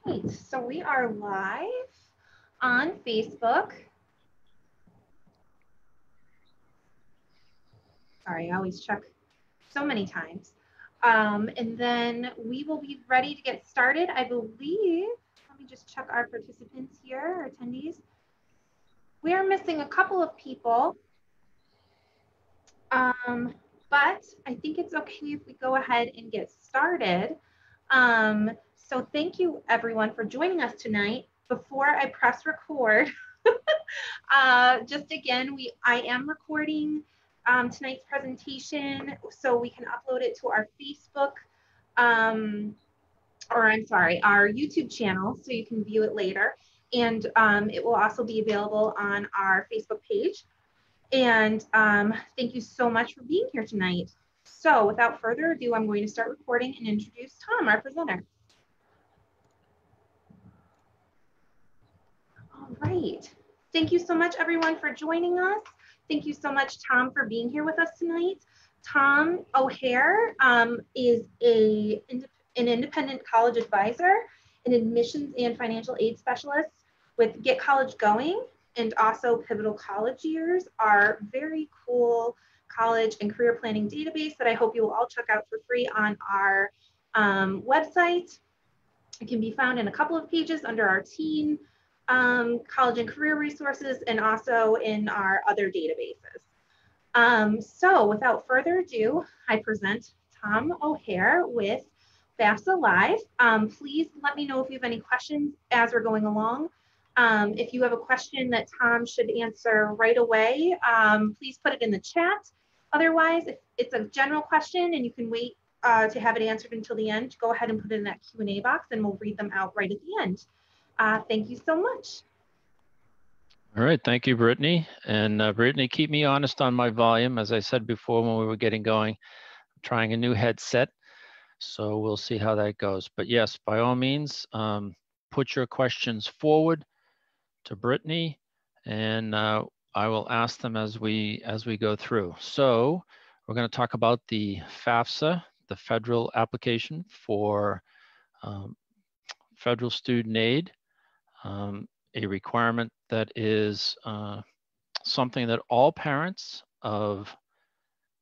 right, so we are live on Facebook. Sorry, I always check so many times. And then we will be ready to get started, I believe. Let me just check our participants here, our attendees. We are missing a couple of people, but I think it's okay if we go ahead and get started. So thank you everyone for joining us tonight. Before I press record, just again, I am recording tonight's presentation so we can upload it to our Facebook, our YouTube channel so you can view it later. And it will also be available on our Facebook page. And thank you so much for being here tonight. So without further ado, I'm going to start recording and introduce Tom, our presenter. All right. Thank you so much, everyone, for joining us. Thank you so much, Tom, for being here with us tonight. Tom O'Hare is an independent college advisor, an admissions and financial aid specialist with Get College Going, and also Pivotal College Years, our very cool college and career planning database that I hope you will all check out for free on our website. It can be found in a couple of pages under our teen college and career resources, and also in our other databases. So without further ado, I present Tom O'Hare with FAFSA Live. Please let me know if you have any questions as we're going along. If you have a question that Tom should answer right away, please put it in the chat. Otherwise, if it's a general question and you can wait to have it answered until the end, go ahead and put it in that Q&A box and we'll read them out right at the end. Thank you so much. All right, thank you, Brittany. And Brittany, keep me honest on my volume. As I said before when we were getting going, I'm trying a new headset, so we'll see how that goes. But yes, by all means, put your questions forward to Brittany, and I will ask them as we go through. So we're going to talk about the FAFSA, the federal application for federal student aid. A requirement that is something that all parents of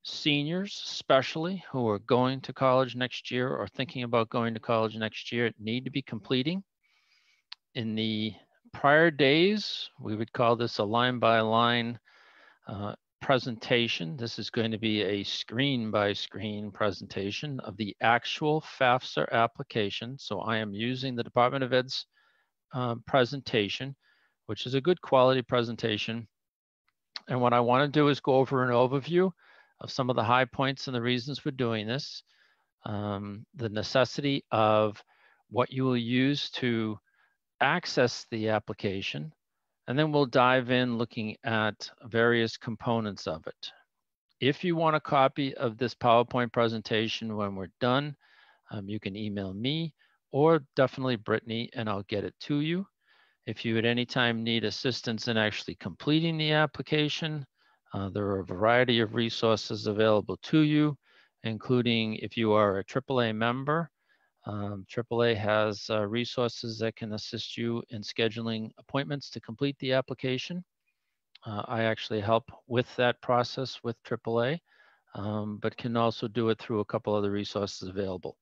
seniors, especially who are going to college next year or thinking about going to college next year, need to be completing. In the prior days, we would call this a line-by-line presentation. This is going to be a screen-by-screen presentation of the actual FAFSA application. So I am using the Department of Ed's presentation, which is a good quality presentation. And what I want to do is go over an overview of some of the high points and the reasons for doing this, the necessity of what you will use to access the application, and then we'll dive in looking at various components of it. If you want a copy of this PowerPoint presentation when we're done, you can email me or definitely Brittany, and I'll get it to you. If you at any time need assistance in actually completing the application, there are a variety of resources available to you, including if you are a AAA member. AAA has resources that can assist you in scheduling appointments to complete the application. I actually help with that process with AAA, but can also do it through a couple other resources available.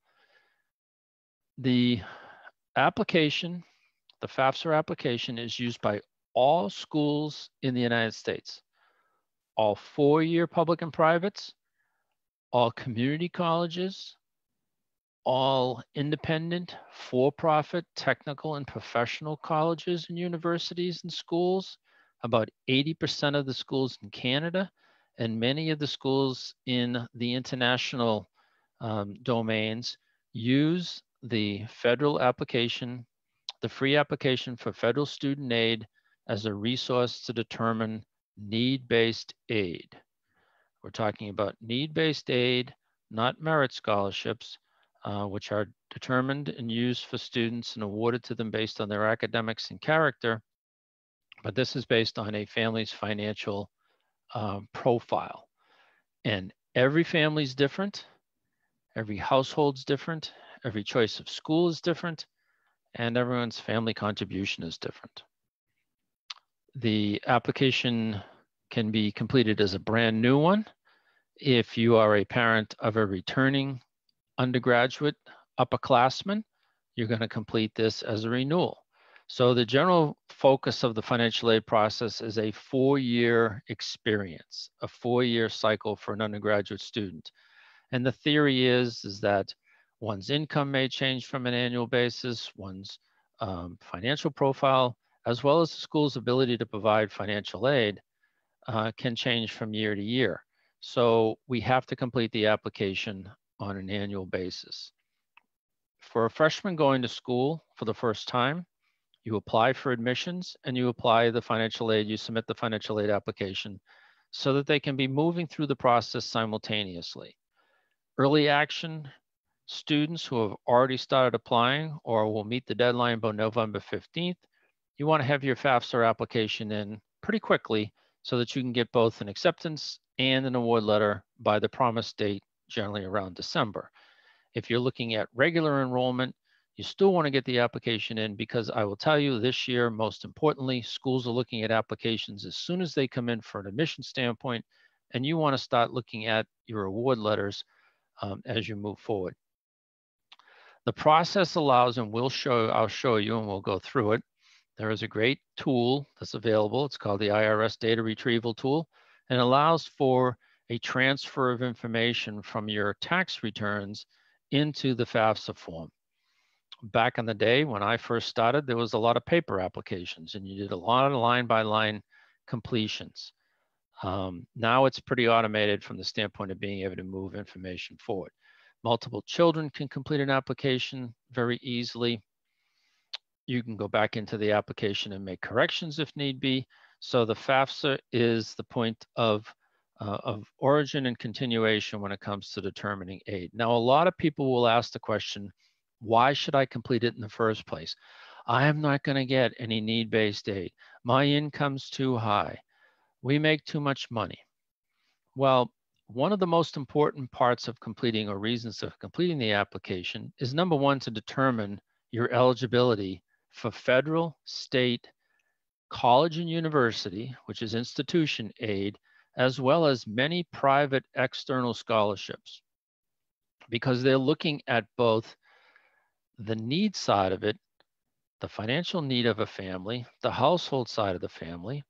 The application, the FAFSA application, is used by all schools in the United States, all four-year public and privates, all community colleges, all independent, for-profit, technical and professional colleges and universities and schools, about 80% of the schools in Canada, and many of the schools in the international domains use the federal application, the free application for federal student aid, as a resource to determine need-based aid. We're talking about need-based aid, not merit scholarships, which are determined and used for students and awarded to them based on their academics and character. But this is based on a family's financial profile. And every family is different. Every household's different. Every choice of school is different. and everyone's family contribution is different. The application can be completed as a brand new one if you are a parent of a returning undergraduate upperclassman. You're going to complete this as a renewal. So the general focus of the financial aid process is a 4-year experience, a 4-year cycle for an undergraduate student. And the theory is that one's income may change from an annual basis, one's financial profile, as well as the school's ability to provide financial aid can change from year to year. So we have to complete the application on an annual basis. For a freshman going to school for the first time, you apply for admissions and you apply the financial aid, you submit the financial aid application so that they can be moving through the process simultaneously. Early action students who have already started applying or will meet the deadline by November 15th, you want to have your FAFSA application in pretty quickly so that you can get both an acceptance and an award letter by the promised date, generally around December. If you're looking at regular enrollment, you still want to get the application in, because I will tell you this year, most importantly, schools are looking at applications as soon as they come in for an admission standpoint, and you want to start looking at your award letters as you move forward. The process allows, and I'll show you and we'll go through it. There is a great tool that's available. It's called the IRS Data Retrieval Tool, and allows for a transfer of information from your tax returns into the FAFSA form. Back in the day when I first started, there was a lot of paper applications and you did a lot of line-by-line completions. Now it's pretty automated from the standpoint of being able to move information forward. Multiple children can complete an application very easily. You can go back into the application and make corrections if need be. So the FAFSA is the point of origin and continuation when it comes to determining aid. Now, a lot of people will ask the question, why should I complete it in the first place? I am not going to get any need-based aid. My income's too high. We make too much money. Well, one of the most important parts of completing, or reasons of completing the application, is number one, to determine your eligibility for federal, state, college and university, which is institution aid, as well as many private external scholarships, because they're looking at both the need side of it, the financial need of a family, the household side of the family,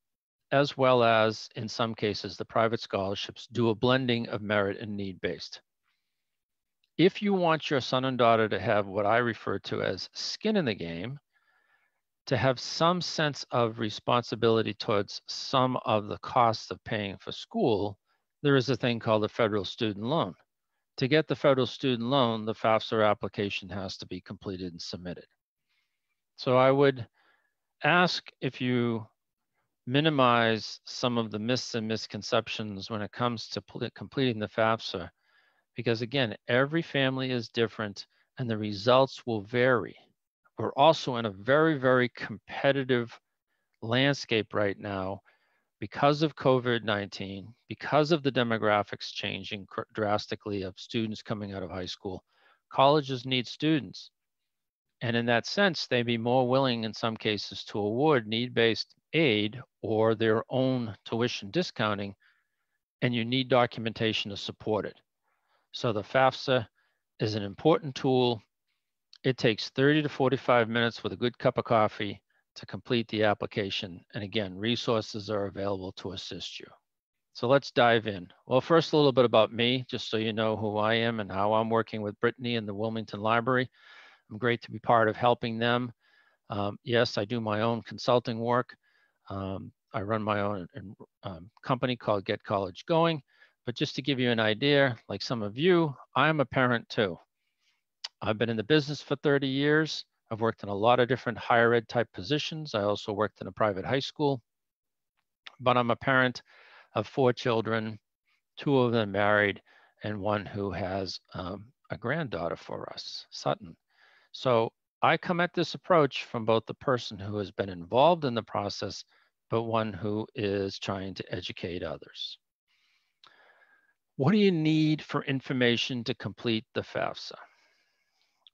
as well as, in some cases, the private scholarships do a blending of merit and need-based. If you want your son and daughter to have what I refer to as skin in the game, to have some sense of responsibility towards some of the costs of paying for school, there is a thing called the federal student loan. To get the federal student loan, the FAFSA application has to be completed and submitted. So I would ask if you minimize some of the myths and misconceptions when it comes to completing the FAFSA, because again, every family is different and the results will vary. We're also in a very, very competitive landscape right now because of COVID-19, because of the demographics changing drastically of students coming out of high school. Colleges need students. And in that sense, they'd be more willing in some cases to award need-based aid or their own tuition discounting, and you need documentation to support it. So the FAFSA is an important tool. It takes 30 to 45 minutes with a good cup of coffee to complete the application. And again, resources are available to assist you. So let's dive in. Well, first, a little bit about me, just so you know who I am and how I'm working with Brittany and the Wilmington Library. I'm great to be part of helping them. Yes, I do my own consulting work. I run my own company called Get College Going. But just to give you an idea, like some of you, I'm a parent too. I've been in the business for 30 years. I've worked in a lot of different higher ed type positions. I also worked in a private high school. But I'm a parent of 4 children, 2 of them married, and 1 who has a granddaughter for us, Sutton. So I come at this approach from both the person who has been involved in the process, but one who is trying to educate others. What do you need for information to complete the FAFSA?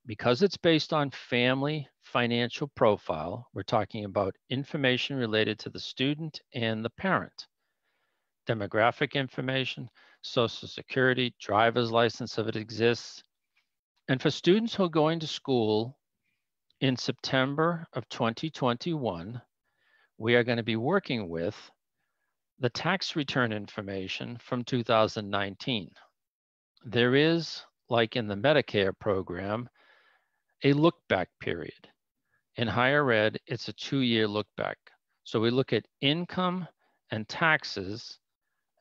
Because it's based on family financial profile, we're talking about information related to the student and the parent. Demographic information, social security, driver's license if it exists. And for students who are going to school in September of 2021, we are going to be working with the tax return information from 2019. There is, like in the Medicare program, a look back period. In higher ed, it's a 2-year look back. So we look at income and taxes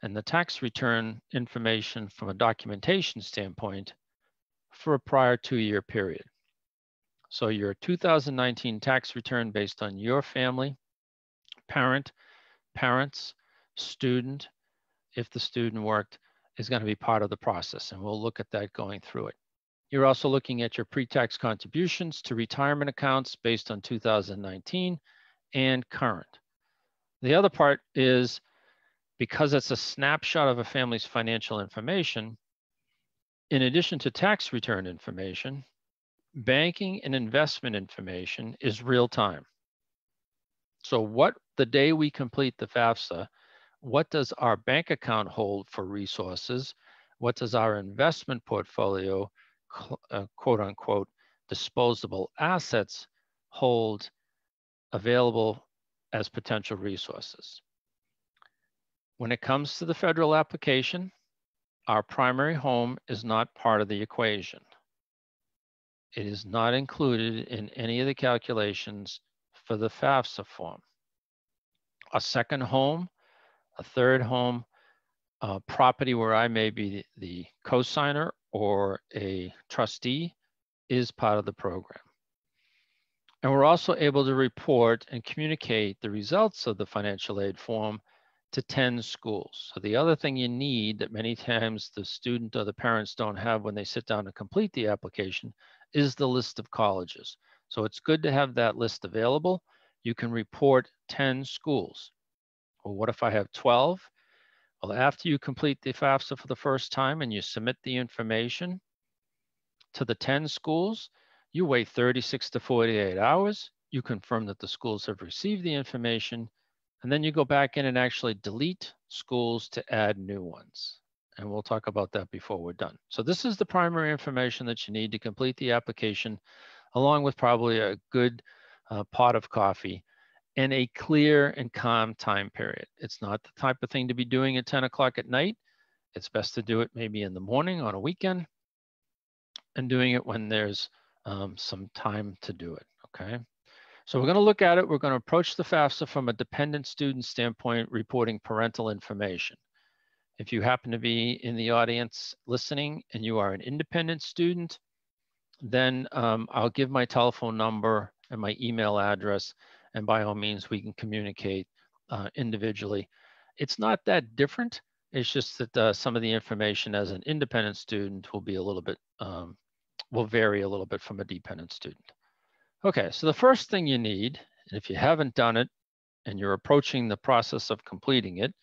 and the tax return information from a documentation standpoint for a prior 2-year period. So your 2019 tax return based on your family, parent, parents, student, if the student worked, is going to be part of the process. And we'll look at that going through it. You're also looking at your pre-tax contributions to retirement accounts based on 2019 and current. The other part is, because it's a snapshot of a family's financial information, in addition to tax return information, banking and investment information is real time. So what the day we complete the FAFSA, what does our bank account hold for resources? What does our investment portfolio, quote unquote, disposable assets hold available as potential resources? When it comes to the federal application, our primary home is not part of the equation. It is not included in any of the calculations for the FAFSA form. A second home, a third home, property where I may be the cosigner or a trustee is part of the program. And we're also able to report and communicate the results of the financial aid form to 10 schools. So the other thing you need that many times the student or the parents don't have when they sit down to complete the application is the list of colleges. So it's good to have that list available. You can report 10 schools. Well, what if I have 12? Well, after you complete the FAFSA for the first time and you submit the information to the 10 schools, you wait 36 to 48 hours. You confirm that the schools have received the information, and then you go back in and actually delete schools to add new ones. And we'll talk about that before we're done. So this is the primary information that you need to complete the application, along with probably a good pot of coffee and a clear and calm time period. It's not the type of thing to be doing at 10 o'clock at night. It's best to do it maybe in the morning on a weekend and doing it when there's some time to do it, okay? So we're gonna look at it. We're gonna approach the FAFSA from a dependent student standpoint, reporting parental information. If you happen to be in the audience listening and you are an independent student, then I'll give my telephone number and my email address, and by all means, we can communicate individually. It's not that different. It's just that some of the information as an independent student will be a little bit, will vary a little bit from a dependent student. Okay, so the first thing you need, and if you haven't done it and you're approaching the process of completing it,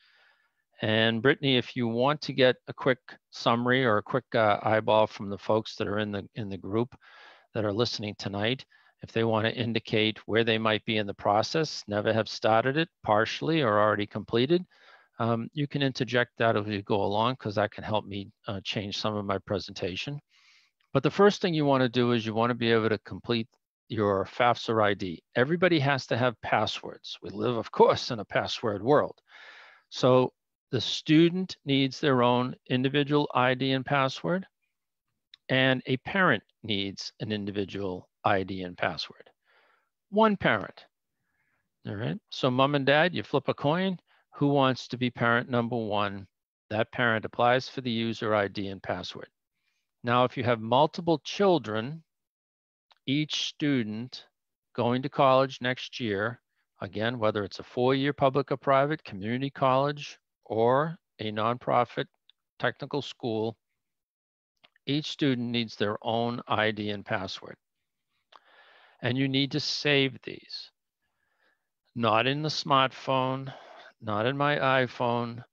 and Brittany, if you want to get a quick summary or a quick eyeball from the folks that are in the group that are listening tonight, if they want to indicate where they might be in the process, never have started it, partially or already completed, you can interject that as you go along, because that can help me change some of my presentation. But the first thing you want to do is you want to be able to complete your FAFSA ID. Everybody has to have passwords. We live, of course, in a password world. So the student needs their own individual ID and password, and a parent needs an individual ID and password. One parent, all right? So mom and dad, you flip a coin. Who wants to be parent number one? That parent applies for the user ID and password. Now, if you have multiple children, each student going to college next year, again, whether it's a 4-year public or private, community college, or a nonprofit technical school, each student needs their own ID and password. And you need to save these. Not in the smartphone, not in my iPhone.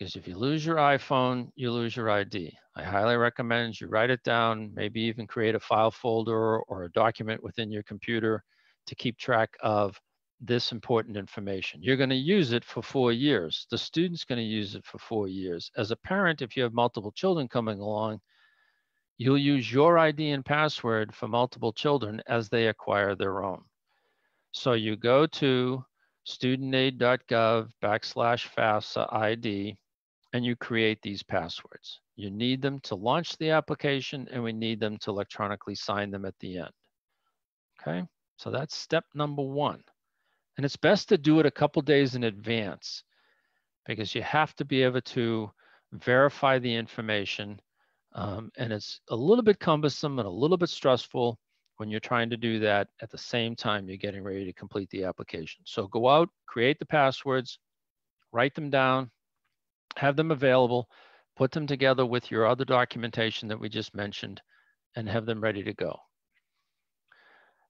Because if you lose your iPhone, you lose your ID. I highly recommend you write it down, maybe even create a file folder or a document within your computer to keep track of this important information. You're going to use it for 4 years. The student's going to use it for 4 years. As a parent, if you have multiple children coming along, you'll use your ID and password for multiple children as they acquire their own. So you go to studentaid.gov/FAFSA ID, and you create these passwords. You need them to launch the application, and we need them to electronically sign them at the end. Okay, so that's step number 1. And it's best to do it a couple days in advance because you have to be able to verify the information. And it's a little bit cumbersome and a little bit stressful when you're trying to do that at the same time you're getting ready to complete the application. So go out, create the passwords, write them down, have them available, put them together with your other documentation that we just mentioned, and have them ready to go.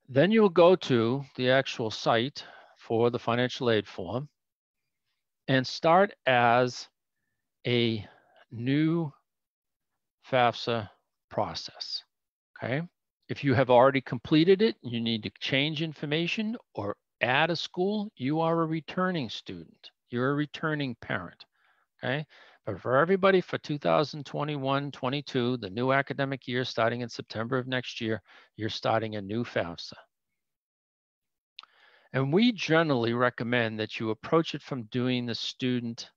Then you'll go to the actual site for the financial aid form and start as a new FAFSA process, okay? If you have already completed it, you need to change information or add a school, you are a returning student. You're a returning parent, okay? But for everybody for 2021-22, the new academic year starting in September of next year, you're starting a new FAFSA. And we generally recommend that you approach it from doing the student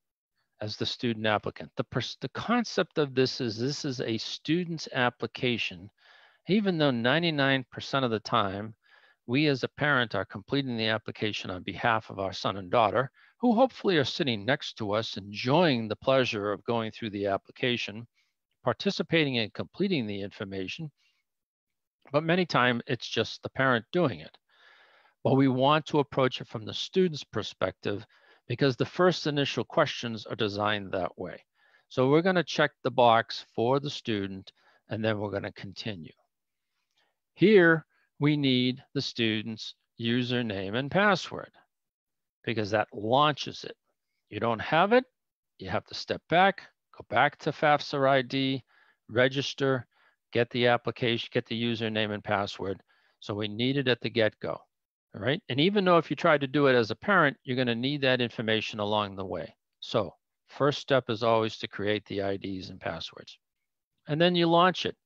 as the student applicant. The concept of this is a student's application, even though 99% of the time, we as a parent are completing the application on behalf of our son and daughter, who hopefully are sitting next to us, enjoying the pleasure of going through the application, participating in completing the information. But many times it's just the parent doing it. But we want to approach it from the student's perspective because the first initial questions are designed that way. So we're going to check the box for the student, and then we're going to continue. Here, we need the student's username and password because that launches it. You don't have it, you have to step back, go back to FAFSA ID, register, get the application, get the username and password. So we need it at the get-go. All right. And even though if you try to do it as a parent, you're going to need that information along the way. So first step is always to create the IDs and passwords. And then you launch it.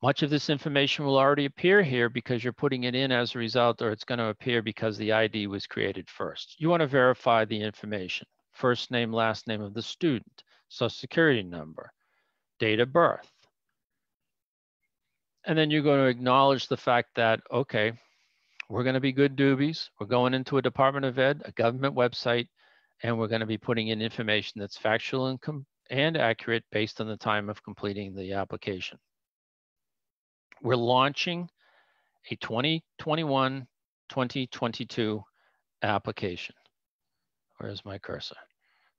Much of this information will already appear here because you're putting it in as a result, or it's going to appear because the ID was created first. You want to verify the information. First name, last name of the student, social security number, date of birth. And then you're going to acknowledge the fact that, okay, we're going to be good doobies. We're going into a Department of Ed, a government website, and we're going to be putting in information that's factual and accurate based on the time of completing the application. We're launching a 2021-2022 application. Where's my cursor?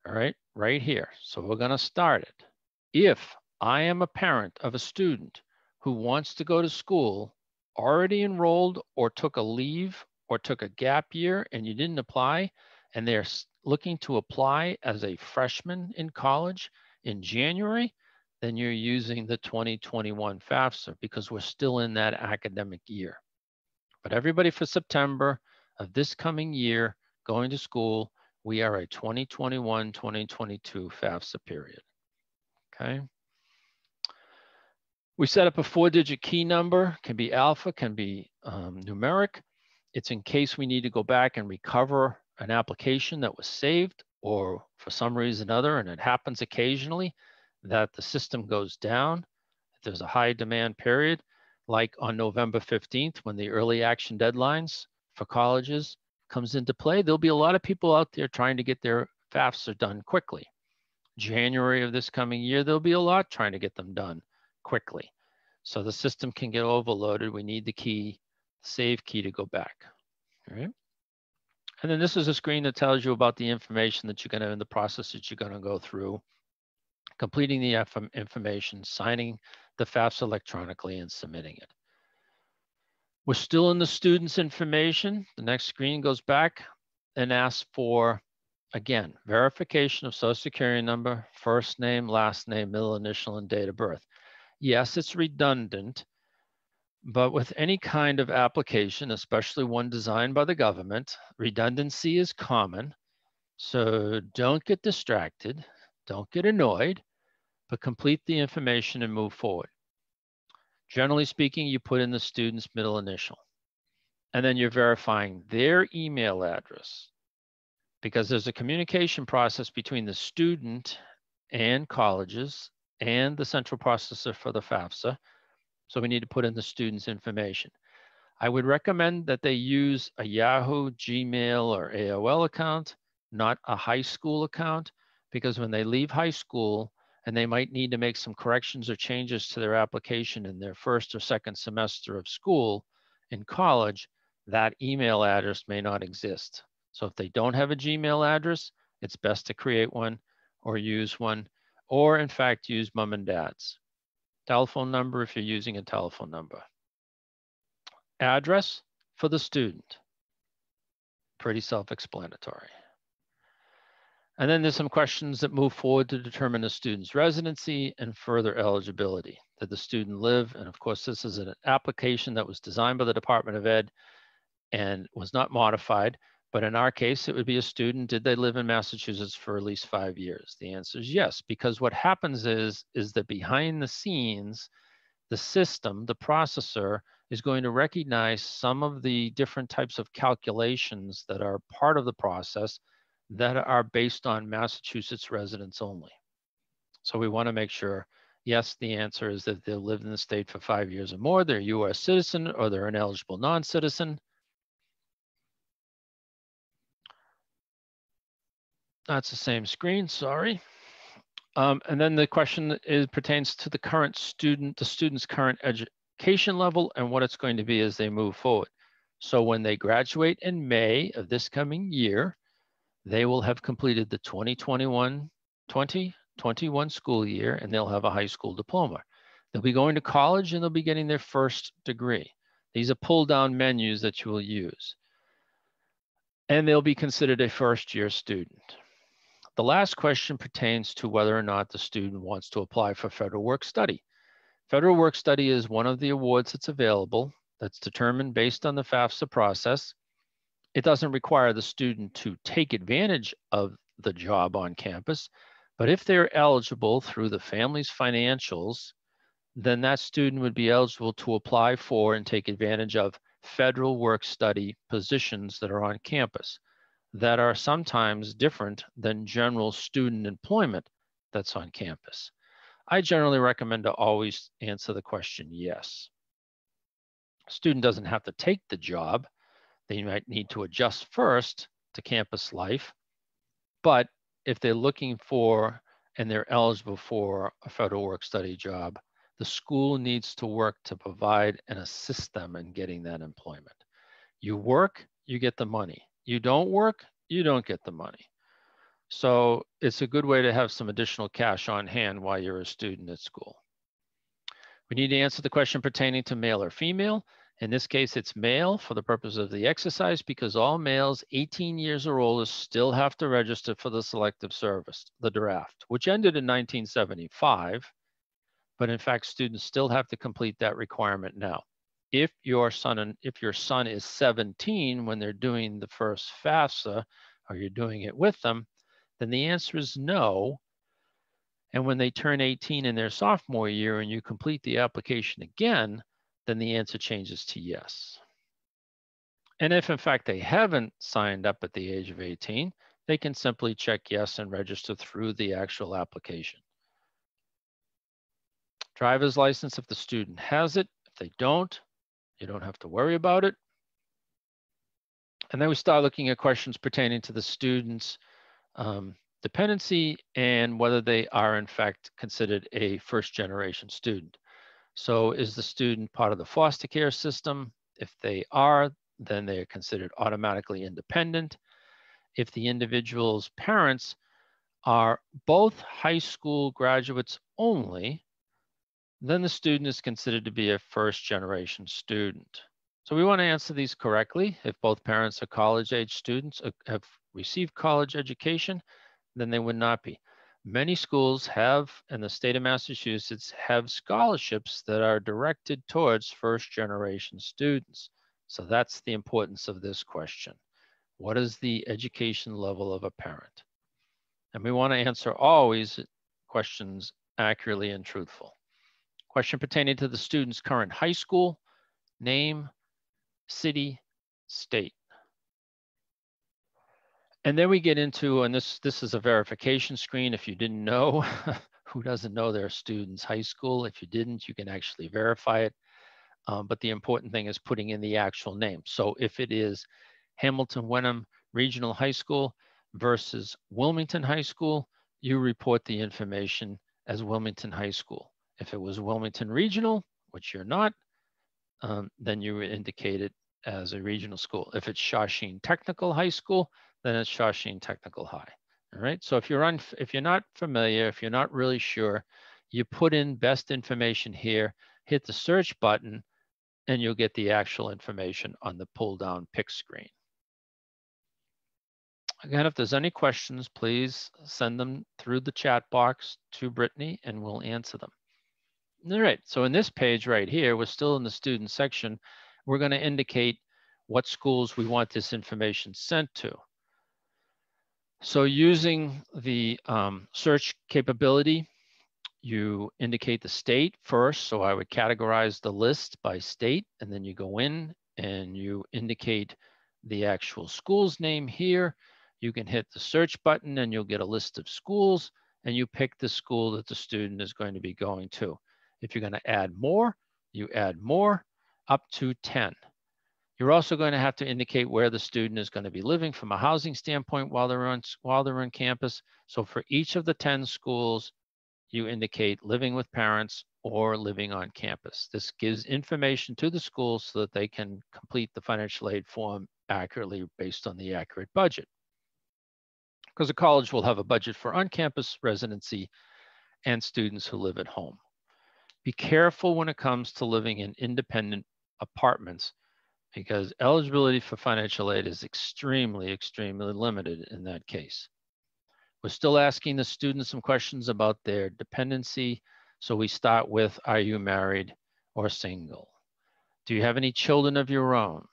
All right, right here. So we're going to start it. If I am a parent of a student who wants to go to school, already enrolled or took a leave or took a gap year and you didn't apply, and they're looking to apply as a freshman in college in January, then you're using the 2021 FAFSA because we're still in that academic year. But everybody for September of this coming year going to school, we are a 2021-2022 FAFSA period, okay? We set up a 4-digit key number, can be alpha, can be numeric. It's in case we need to go back and recover an application that was saved or for some reason or other, and it happens occasionally that the system goes down. If there's a high demand period, like on November 15th, when the early action deadlines for colleges comes into play, there'll be a lot of people out there trying to get their FAFSA done quickly. January of this coming year, there'll be a lot trying to get them done quickly. So the system can get overloaded. We need the key, save key to go back, all right? And then this is a screen that tells you about the information that you're gonna, in the process that you're gonna go through, completing the information, signing the FAFSA electronically and submitting it. We're still in the student's information. The next screen goes back and asks for Again, verification of social security number, first name, last name, middle initial, and date of birth. Yes, it's redundant, but with any kind of application, especially one designed by the government, redundancy is common. So don't get distracted, don't get annoyed, but complete the information and move forward. Generally speaking, you put in the student's middle initial, and then you're verifying their email address, because there's a communication process between the student and colleges and the central processor for the FAFSA. So we need to put in the student's information. I would recommend that they use a Yahoo, Gmail, or AOL account, not a high school account, because when they leave high school and they might need to make some corrections or changes to their application in their first or second semester of school in college, that email address may not exist. So if they don't have a Gmail address, it's best to create one or use one, or in fact, use mom and dad's telephone number if you're using a telephone number. Address for the student. Pretty self-explanatory. And then there's some questions that move forward to determine the student's residency and further eligibility. Did the student live? And of course, this is an application that was designed by the Department of Ed and was not modified. But in our case, it would be a student. Did they live in Massachusetts for at least 5 years? The answer is yes, because what happens is that behind the scenes, the system, the processor, is going to recognize some of the different types of calculations that are part of the process that are based on Massachusetts residents only. So we want to make sure, yes, the answer is that they've lived in the state for 5 years or more, they're a US citizen, or they're an eligible non-citizen. That's the same screen, sorry. And then the question pertains to the current student, the student's current education level and what it's going to be as they move forward. So when they graduate in May of this coming year, they will have completed the 2021 school year, and they'll have a high school diploma. They'll be going to college and they'll be getting their first degree. These are pull-down menus that you will use. And they'll be considered a first-year student. The last question pertains to whether or not the student wants to apply for federal work study. Federal work study is one of the awards that's available that's determined based on the FAFSA process. It doesn't require the student to take advantage of the job on campus, but if they're eligible through the family's financials, then that student would be eligible to apply for and take advantage of federal work study positions that are on campus, that are sometimes different than general student employment that's on campus. I generally recommend to always answer the question yes. Student doesn't have to take the job. They might need to adjust first to campus life, but if they're looking for and they're eligible for a federal work study job, the school needs to work to provide and assist them in getting that employment. You work, you get the money. You don't work, you don't get the money. So it's a good way to have some additional cash on hand while you're a student at school. We need to answer the question pertaining to male or female. In this case, it's male for the purpose of the exercise, because all males 18 years or older still have to register for the selective service, the draft, which ended in 1975. But in fact, students still have to complete that requirement now. If your son is 17 when they're doing the first FAFSA, or you're doing it with them, then the answer is no. And when they turn 18 in their sophomore year and you complete the application again, then the answer changes to yes. And if in fact they haven't signed up at the age of 18, they can simply check yes and register through the actual application. Driver's license if the student has it. If they don't, you don't have to worry about it. And then we start looking at questions pertaining to the student's dependency and whether they are in fact considered a first generation student. So is the student part of the foster care system? If they are, then they are considered automatically independent. If the individual's parents are both high school graduates only, then the student is considered to be a first generation student. So we want to answer these correctly. If both parents are college age students, have receive college education, then they would not be. Many schools have, in the state of Massachusetts, have scholarships that are directed towards first-generation students. So that's the importance of this question. What is the education level of a parent? And we want to answer always questions accurately and truthful. Question pertaining to the student's current high school, name, city, state. And then we get into, and this is a verification screen. If you didn't know, who doesn't know their student's high school? If you didn't, you can actually verify it. But the important thing is putting in the actual name. So if it is Hamilton Wenham Regional High School versus Wilmington High School, you report the information as Wilmington High School. If it was Wilmington Regional, which you're not, then you indicate it as a regional school. If it's Shawshene Technical High School, then it's Shawshene Technical High. All right. So if you're not familiar, if you're not really sure, you put in best information here, hit the search button, and you'll get the actual information on the pull down pick screen. Again, if there's any questions, please send them through the chat box to Brittany and we'll answer them. All right, so in this page right here, we're still in the student section. We're going to indicate what schools we want this information sent to. So using the search capability, you indicate the state first. So I would categorize the list by state, and then you go in and you indicate the actual school's name here. You can hit the search button and you'll get a list of schools, and you pick the school that the student is going to be going to. If you're going to add more, you add more, up to 10. You're also going to have to indicate where the student is going to be living from a housing standpoint while they're on campus. So for each of the 10 schools, you indicate living with parents or living on campus. This gives information to the schools so that they can complete the financial aid form accurately based on the accurate budget. Because a college will have a budget for on-campus residency and students who live at home. Be careful when it comes to living in independent apartments, because eligibility for financial aid is extremely, extremely limited in that case. We're still asking the students some questions about their dependency. So we start with, are you married or single? Do you have any children of your own?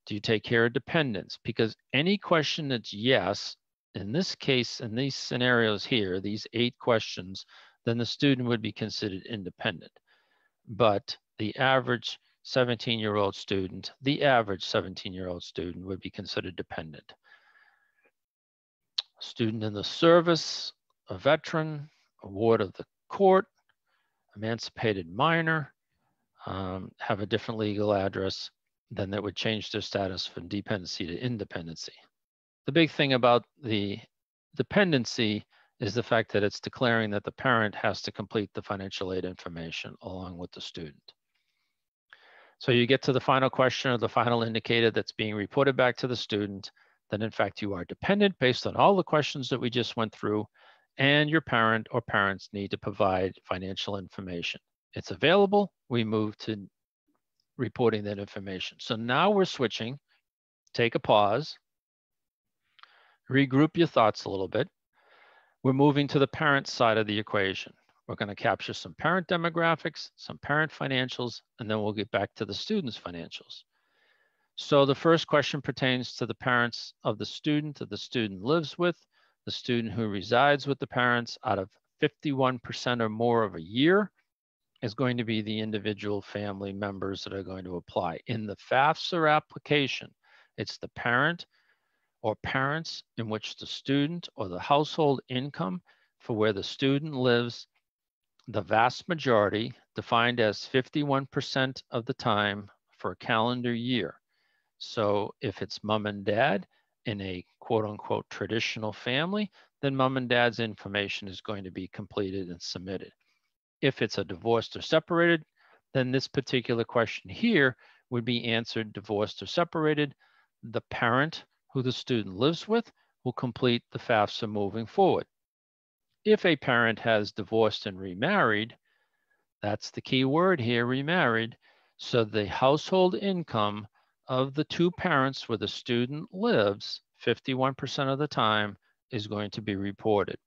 Do you take care of dependents? Because any question that's yes, in this case, in these scenarios here, these 8 questions, then the student would be considered independent. But the average 17-year-old student, would be considered dependent. Student in the service, a veteran, a ward of the court, emancipated minor, have a different legal address, then that would change their status from dependency to independency. The big thing about the dependency is the fact that it's declaring that the parent has to complete the financial aid information along with the student. So you get to the final question or the final indicator that's being reported back to the student, that in fact you are dependent based on all the questions that we just went through, and your parent or parents need to provide financial information. It's available, we move to reporting that information. So now we're switching, take a pause, regroup your thoughts a little bit. We're moving to the parent side of the equation. We're going to capture some parent demographics, some parent financials, and then we'll get back to the student's financials. So the first question pertains to the parents of the student that the student lives with. The student who resides with the parents out of 51% or more of a year is going to be the individual family members that are going to apply. In the FAFSA application, it's the parent or parents in which the student or the household income for where the student lives, the vast majority, defined as 51% of the time for a calendar year. So if it's mom and dad in a quote unquote traditional family, then mom and dad's information is going to be completed and submitted. If it's a divorced or separated, then this particular question here would be answered divorced or separated. The parent who the student lives with will complete the FAFSA moving forward. If a parent has divorced and remarried, that's the key word here, remarried. So the household income of the 2 parents where the student lives 51% of the time, is going to be reported.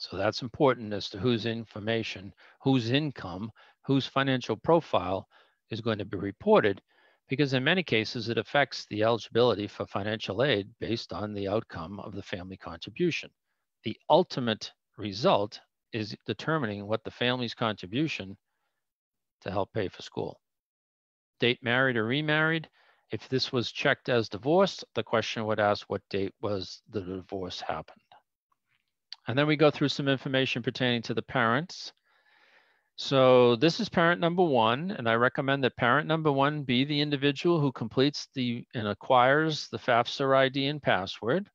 So that's important as to whose information, whose income, whose financial profile is going to be reported, because in many cases it affects the eligibility for financial aid based on the outcome of the family contribution. The ultimate result is determining what the family's contribution to help pay for school. Date married or remarried. If this was checked as divorced, the question would ask what date was the divorce happened. And then we go through some information pertaining to the parents. So this is parent number one, and I recommend that parent number one be the individual who completes and acquires the FAFSA ID and password.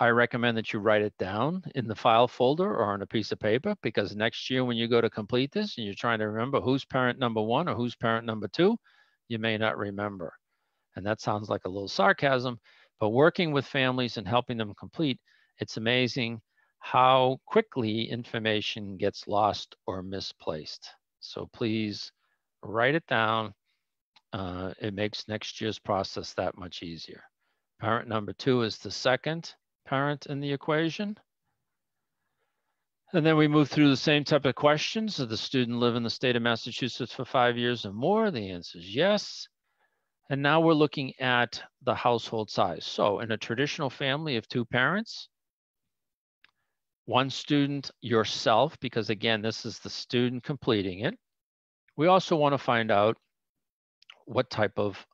I recommend that you write it down in the file folder or on a piece of paper, because next year when you go to complete this and you're trying to remember who's parent number one or who's parent number two, you may not remember. And that sounds like a little sarcasm, but working with families and helping them complete, it's amazing how quickly information gets lost or misplaced. So please write it down. It makes next year's process that much easier. Parent number two is the second parent in the equation. And then we move through the same type of questions. Does the student live in the state of Massachusetts for 5 years or more? The answer is yes. And now we're looking at the household size. So in a traditional family of two parents, one student, yourself, because again, this is the student completing it. We also want to find out what type of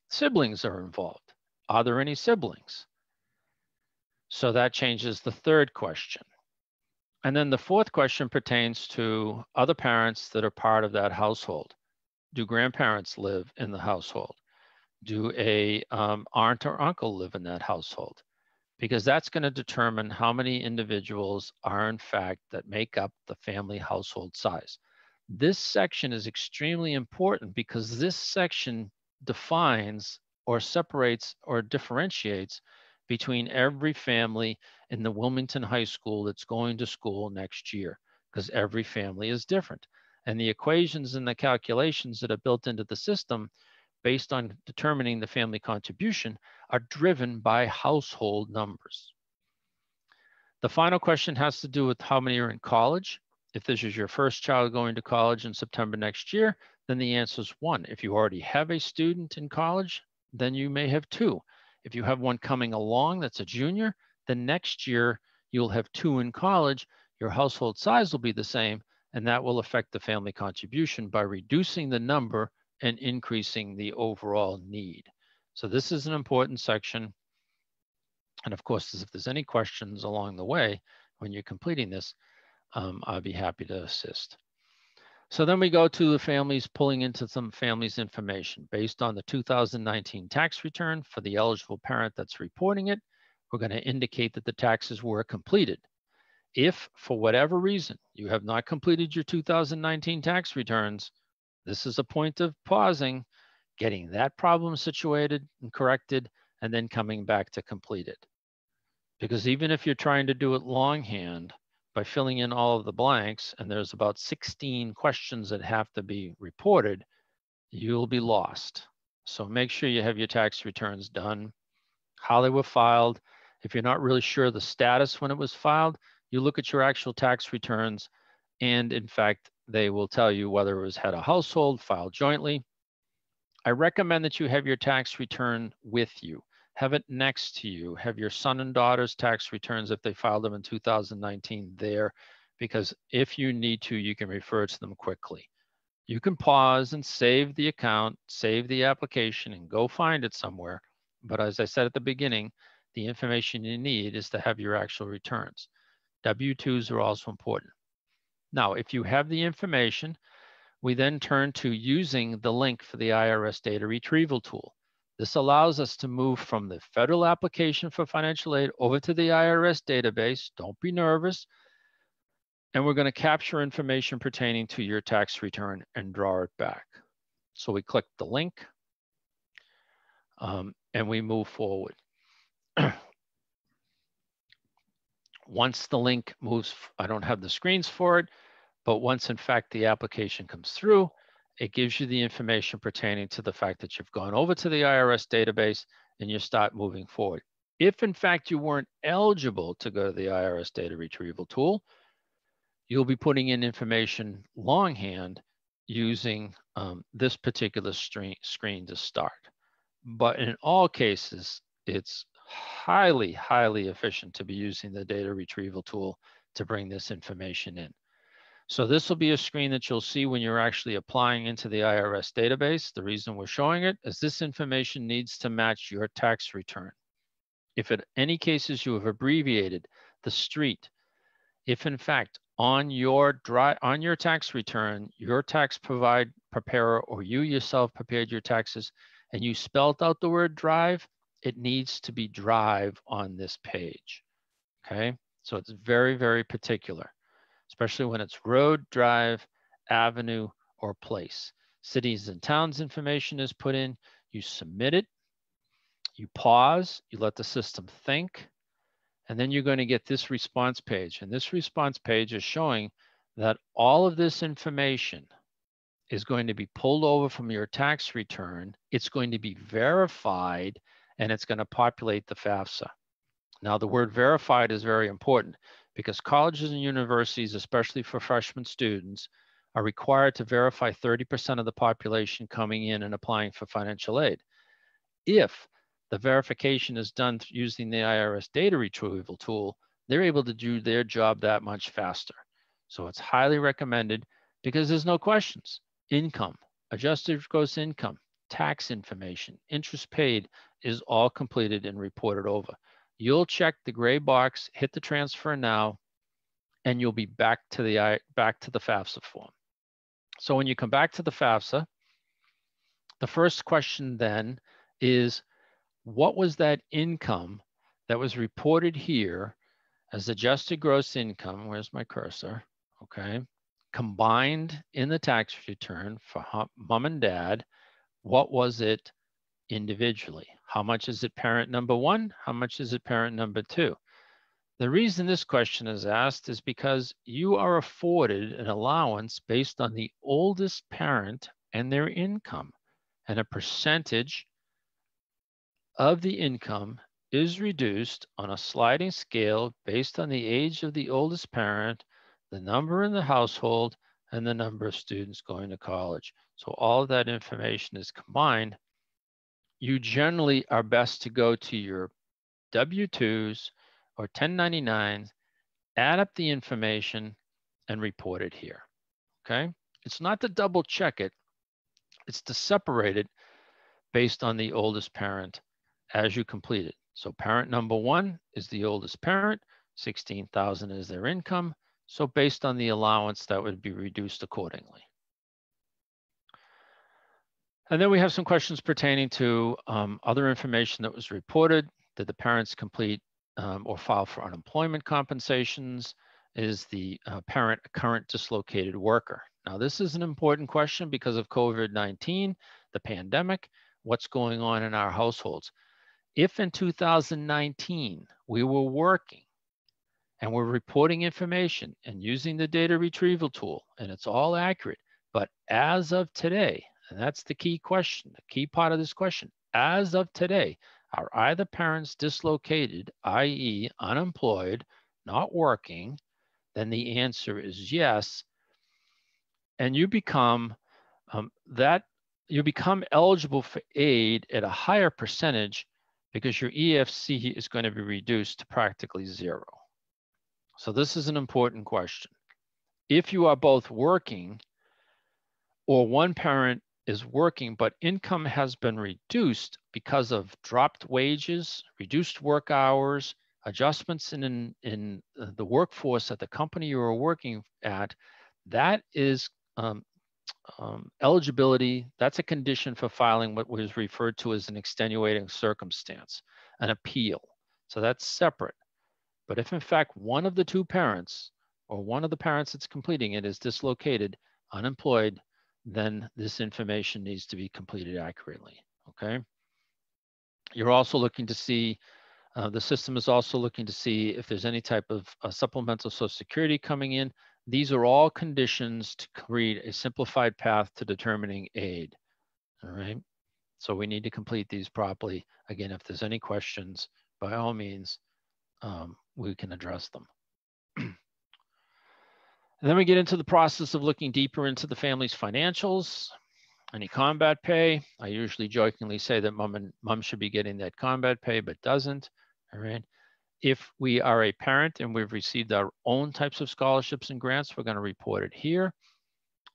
siblings are involved. Are there any siblings? So that changes the third question. And then the fourth question pertains to other parents that are part of that household. Do grandparents live in the household? Do a aunt or uncle live in that household? Because that's going to determine how many individuals are in fact that make up the family household size. This section is extremely important because this section defines or separates or differentiates between every family in the Wilmington High School that's going to school next year, because every family is different. And the equations and the calculations that are built into the system based on determining the family contribution are driven by household numbers. The final question has to do with how many are in college. If this is your first child going to college in September next year, then the answer is 1. If you already have a student in college, then you may have 2. If you have one coming along that's a junior, then next year you'll have 2 in college. Your household size will be the same, and that will affect the family contribution by reducing the number and increasing the overall need. So this is an important section. And of course, if there's any questions along the way when you're completing this, I'll be happy to assist. So then we go to the families, pulling into some families information based on the 2019 tax return for the eligible parent that's reporting it. We're going to indicate that the taxes were completed. If for whatever reason you have not completed your 2019 tax returns, this is a point of pausing, getting that problem situated and corrected, and then coming back to complete it. Because even if you're trying to do it longhand, by filling in all of the blanks, and there's about 16 questions that have to be reported, you'll be lost. So make sure you have your tax returns done, how they were filed. If you're not really sure the status when it was filed, you look at your actual tax returns, and in fact, they will tell you whether it was head of household, filed jointly. I recommend that you have your tax return with you. Have it next to you. Have your son and daughter's tax returns, if they filed them in 2019, there, because if you need to, you can refer to them quickly. You can pause and save the account, save the application, and go find it somewhere. But as I said at the beginning, the information you need is to have your actual returns. W-2s are also important. Now, if you have the information, we then turn to using the link for the IRS data retrieval tool. This allows us to move from the federal application for financial aid over to the IRS database. Don't be nervous. And we're going to capture information pertaining to your tax return and draw it back. So we click the link and we move forward. Once the link moves, I don't have the screens for it, but once in fact the application comes through, it gives you the information pertaining to the fact that you've gone over to the IRS database and you start moving forward. If in fact you weren't eligible to go to the IRS data retrieval tool, you'll be putting in information longhand using this particular screen to start. But in all cases, it's highly, highly efficient to be using the data retrieval tool to bring this information in. So this will be a screen that you'll see when you're actually applying into the IRS database. The reason we're showing it is this information needs to match your tax return. If in any cases you have abbreviated the street, if in fact on your tax return, your tax preparer or you yourself prepared your taxes and you spelled out the word drive, it needs to be drive on this page, okay? So it's very, very particular, especially when it's road, drive, avenue, or place. Cities and towns information is put in, you submit it, you pause, you let the system think, and then you're going to get this response page. And this response page is showing that all of this information is going to be pulled over from your tax return. It's going to be verified, and it's going to populate the FAFSA. Now, the word verified is very important because colleges and universities, especially for freshman students, are required to verify 30% of the population coming in and applying for financial aid. If the verification is done using the IRS data retrieval tool, they're able to do their job that much faster. So it's highly recommended because there's no questions. Income, adjusted gross income, tax information, interest paid is all completed and reported over. You'll check the gray box, hit the transfer now, and you'll be back to the FAFSA form. So when you come back to the FAFSA, the first question then is, what was that income that was reported here as adjusted gross income? Where's my cursor? Okay. Combined in the tax return for mom and dad. What was it individually? How much is it parent number one? How much is it parent number two? The reason this question is asked is because you are afforded an allowance based on the oldest parent and their income, and a percentage of the income is reduced on a sliding scale based on the age of the oldest parent, the number in the household, and the number of students going to college. So all of that information is combined. You generally are best to go to your W-2s or 1099s, add up the information, and report it here, okay? It's not to double check it, it's to separate it based on the oldest parent as you complete it. So parent number one is the oldest parent, 16,000 is their income. So based on the allowance, that would be reduced accordingly. And then we have some questions pertaining to other information that was reported. Did the parents complete or file for unemployment compensations? Is the parent a current dislocated worker? Now, this is an important question because of COVID-19, the pandemic, what's going on in our households. If in 2019 we were working and we're reporting information and using the data retrieval tool and it's all accurate, but as of today, and that's the key question, the key part of this question, as of today, are either parents dislocated, i.e. unemployed, not working? Then the answer is yes. And you become eligible for aid at a higher percentage because your EFC is going to be reduced to practically zero. So this is an important question. If you are both working or one parent is working, but income has been reduced because of dropped wages, reduced work hours, adjustments in the workforce at the company you are working at, that is eligibility. That's a condition for filing what was referred to as an extenuating circumstance, an appeal. So that's separate. But if in fact one of the two parents or one of the parents that's completing it is dislocated, unemployed, then this information needs to be completed accurately, okay? You're also looking to see, the system is also looking to see if there's any type of supplemental Social Security coming in. These are all conditions to create a simplified path to determining aid, all right? So we need to complete these properly. Again, if there's any questions, by all means, we can address them. And then we get into the process of looking deeper into the family's financials. Any combat pay, I usually jokingly say that mom should be getting that combat pay, but doesn't, all right? If we are a parent and we've received our own types of scholarships and grants, we're gonna report it here.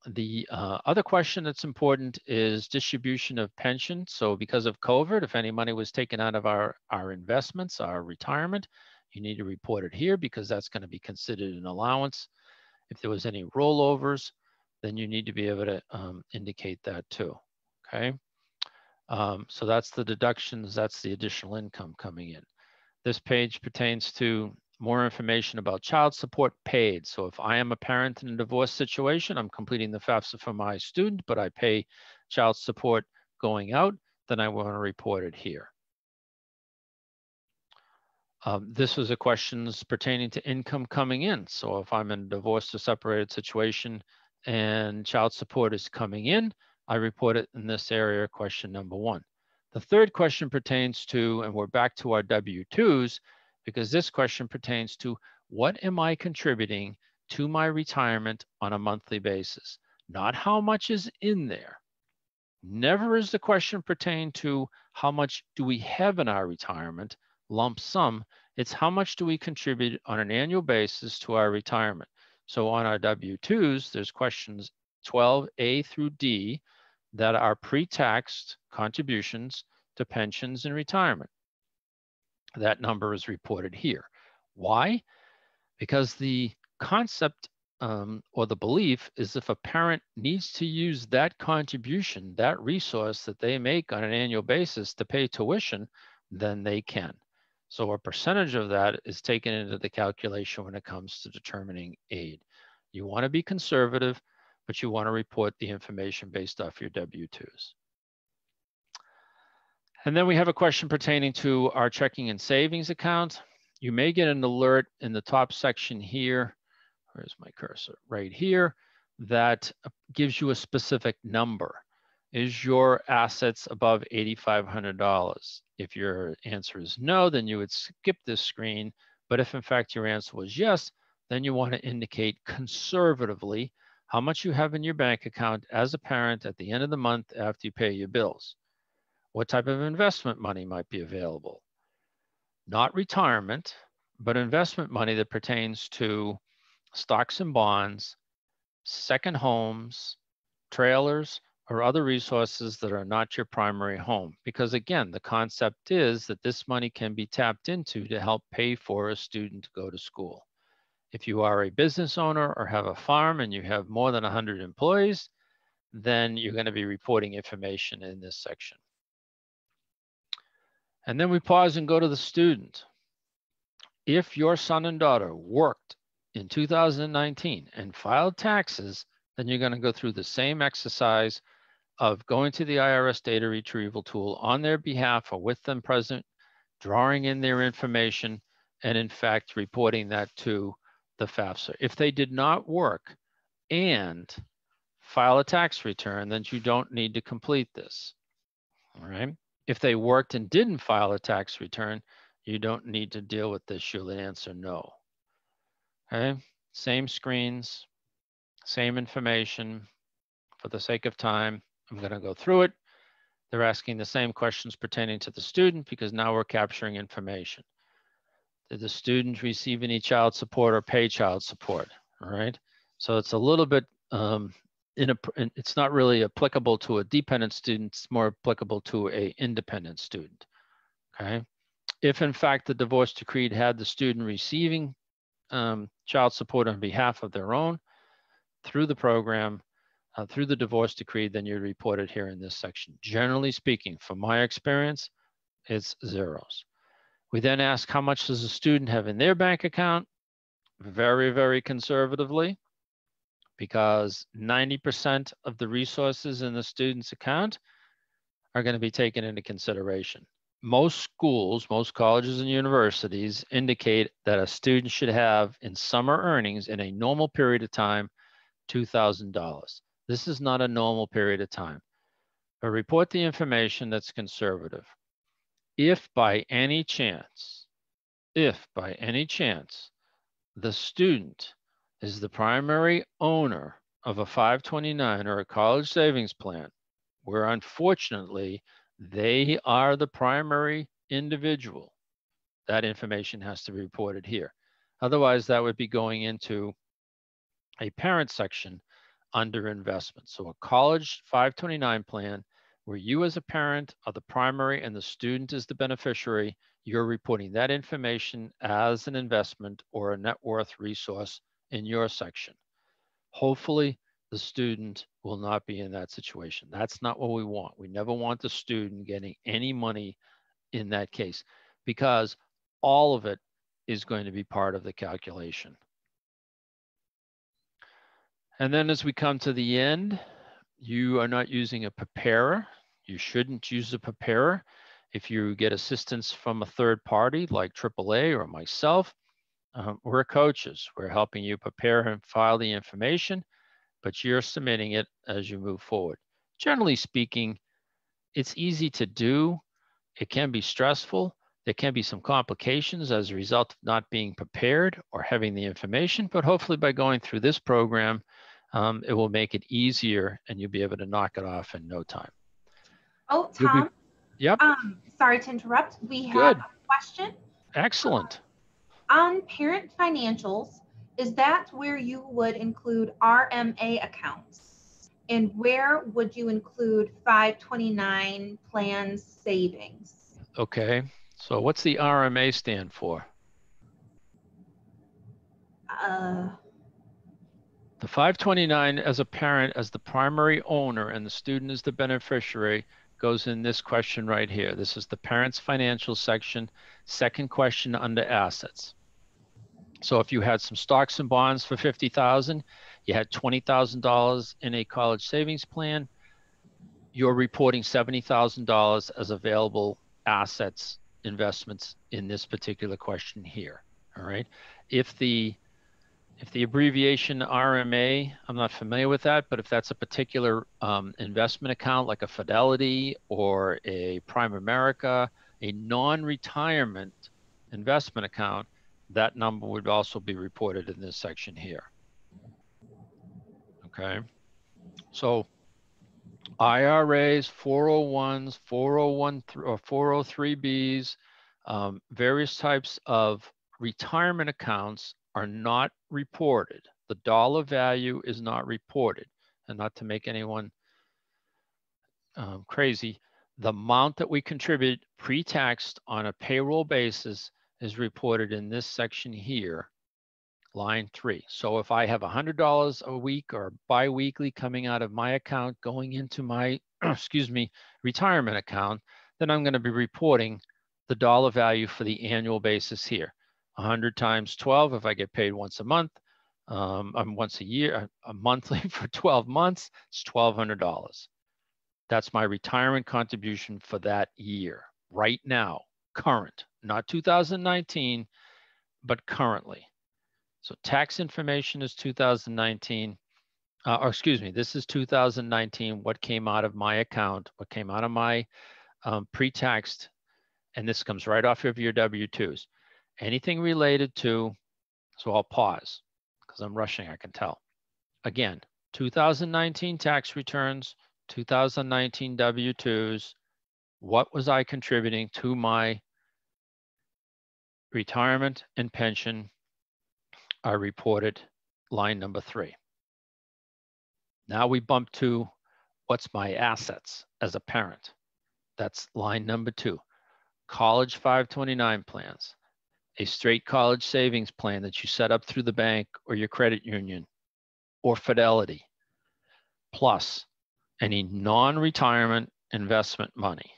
The other question that's important is distribution of pension. So because of COVID, if any money was taken out of our investments, our retirement, you need to report it here because that's gonna be considered an allowance. If there was any rollovers, then you need to be able to indicate that too, okay? So that's the deductions, that's the additional income coming in. This page pertains to more information about child support paid. So if I am a parent in a divorce situation, I'm completing the FAFSA for my student, but I pay child support going out, then I want to report it here. This was a questions pertaining to income coming in. So if I'm in a divorced or separated situation and child support is coming in, I report it in this area, question number 1. The third question pertains to, and we're back to our W-2s, because this question pertains to what am I contributing to my retirement on a monthly basis? Not how much is in there. Never is the question pertain to how much do we have in our retirement, lump sum. It's how much do we contribute on an annual basis to our retirement. So on our W-2s, there's questions 12A through D that are pre-taxed contributions to pensions and retirement. That number is reported here. Why? Because the concept or the belief is if a parent needs to use that contribution, that resource that they make on an annual basis to pay tuition, then they can. So a percentage of that is taken into the calculation when it comes to determining aid. You want to be conservative, but you want to report the information based off your W-2s. And then we have a question pertaining to our checking and savings account. You may get an alert in the top section here. Where's my cursor? Right here, that gives you a specific number. Is your assets above $8,500? If your answer is no, then you would skip this screen. But if in fact your answer was yes, then you want to indicate conservatively how much you have in your bank account as a parent at the end of the month after you pay your bills. What type of investment money might be available? Not retirement, but investment money that pertains to stocks and bonds, second homes, trailers, or other resources that are not your primary home. Because again, the concept is that this money can be tapped into to help pay for a student to go to school. If you are a business owner or have a farm and you have more than 100 employees, then you're going to be reporting information in this section. And then we pause and go to the student. If your son and daughter worked in 2019 and filed taxes, then you're going to go through the same exercise of going to the IRS data retrieval tool on their behalf or with them present, drawing in their information, and in fact, reporting that to the FAFSA. If they did not work and file a tax return, then you don't need to complete this, all right? If they worked and didn't file a tax return, you don't need to deal with this. You'll answer no. Okay, same screens, same information. For the sake of time, I'm going to go through it. They're asking the same questions pertaining to the student because now we're capturing information. Did the student receive any child support or pay child support? All right, so it's a little bit, it's not really applicable to a dependent student, it's more applicable to an independent student, okay? If in fact the divorce decree had the student receiving child support on behalf of their own through the program, through the divorce decree, then you report it here in this section. Generally speaking, from my experience, it's zeros. We then ask how much does a student have in their bank account? Very, very conservatively, because 90% of the resources in the student's account are going to be taken into consideration. Most schools, most colleges and universities indicate that a student should have in summer earnings in a normal period of time, $2,000. This is not a normal period of time. but report the information that's conservative. If by any chance, the student is the primary owner of a 529 or a college savings plan, where unfortunately they are the primary individual, that information has to be reported here. Otherwise, that would be going into a parent section under investment. So a college 529 plan where you as a parent are the primary and the student is the beneficiary, you're reporting that information as an investment or a net worth resource in your section. Hopefully, the student will not be in that situation. That's not what we want. We never want the student getting any money in that case, because all of it is going to be part of the calculation. And then as we come to the end, you are not using a preparer. You shouldn't use a preparer. If you get assistance from a third party like AAA or myself, we're coaches. We're helping you prepare and file the information, but you're submitting it as you move forward. Generally speaking, it's easy to do. It can be stressful. There can be some complications as a result of not being prepared or having the information, but hopefully by going through this program, it will make it easier and you'll be able to knock it off in no time. Oh, Tom. Yep. Sorry to interrupt. We have Good. a question. Excellent. On parent financials, is that where you would include RMA accounts? And where would you include 529 plans savings? Okay. So what's the RMA stand for? The 529 as a parent, as the primary owner and the student is the beneficiary, goes in this question right here. This is the parent's financial section, second question under assets. So if you had some stocks and bonds for $50,000, you had $20,000 in a college savings plan, you're reporting $70,000 as available assets, investments in this particular question here. All right. If the abbreviation RMA, I'm not familiar with that, but if that's a particular investment account like a Fidelity or a Prime America, a non-retirement investment account, that number would also be reported in this section here. Okay. So IRAs, 401s, 403Bs, various types of retirement accounts are not reported. The dollar value is not reported. And not to make anyone crazy, the amount that we contribute pre-taxed on a payroll basis is reported in this section here, line 3. So if I have $100 a week or bi-weekly coming out of my account going into my, excuse me, retirement account, then I'm going to be reporting the dollar value for the annual basis here. 100 times 12, if I get paid once a month, once a year, a monthly for 12 months, it's $1,200. That's my retirement contribution for that year, right now, current, not 2019, but currently. So tax information is 2019, or excuse me, this is 2019, what came out of my account, what came out of my pre-taxed, and this comes right off of your W-2s. Anything related to, so I'll pause because I'm rushing, I can tell. Again, 2019 tax returns, 2019 W-2s, what was I contributing to my retirement and pension are reported line number 3. Now we bump to what's my assets as a parent. That's line number 2. College 529 plans, a straight college savings plan that you set up through the bank or your credit union or Fidelity, plus any non-retirement investment money,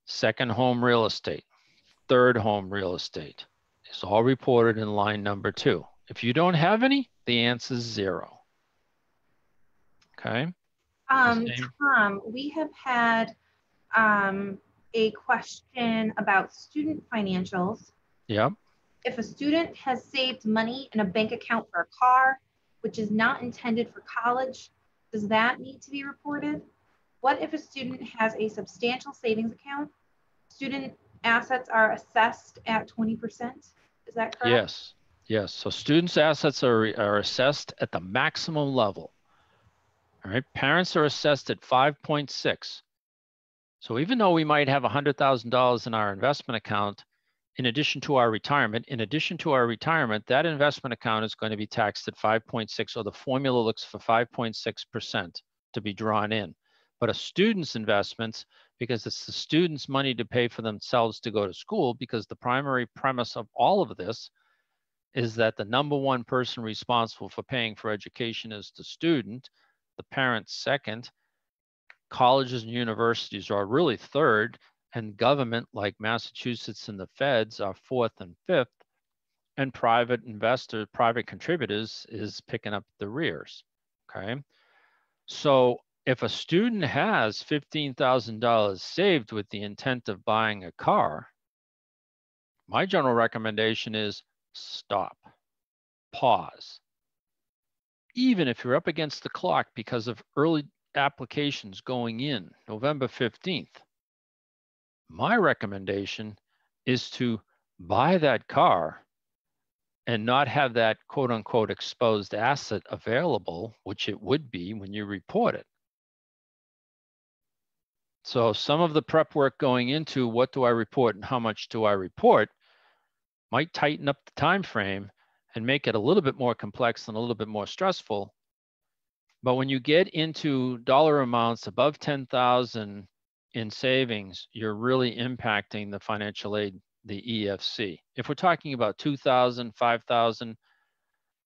second home real estate, third home real estate. It's all reported in line number 2. If you don't have any, the answer is 0. Okay. Tom, we have had a question about student financials. Yep. If a student has saved money in a bank account for a car, which is not intended for college, does that need to be reported? What if a student has a substantial savings account? Student assets are assessed at 20%. Is that correct? Yes, yes. So students' assets are assessed at the maximum level. All right, parents are assessed at 5.6. So even though we might have $100,000 in our investment account, in addition to our retirement, that investment account is going to be taxed at 5.6, or the formula looks for 5.6% to be drawn in. But a student's investments, because it's the student's money to pay for themselves to go to school, because the primary premise of all of this is that the number one person responsible for paying for education is the student, the parents second, colleges and universities are really third, and government like Massachusetts and the feds are fourth and fifth, and private investors, private contributors is picking up the rears, okay? So if a student has $15,000 saved with the intent of buying a car, my general recommendation is stop, pause. Even if you're up against the clock because of early applications going in November 15th, my recommendation is to buy that car and not have that quote unquote exposed asset available, which it would be when you report it. So some of the prep work going into what do I report and how much do I report might tighten up the time frame and make it a little bit more complex and a little bit more stressful. But when you get into dollar amounts above 10,000 in savings, you're really impacting the financial aid, the EFC. If we're talking about 2,000, 5,000,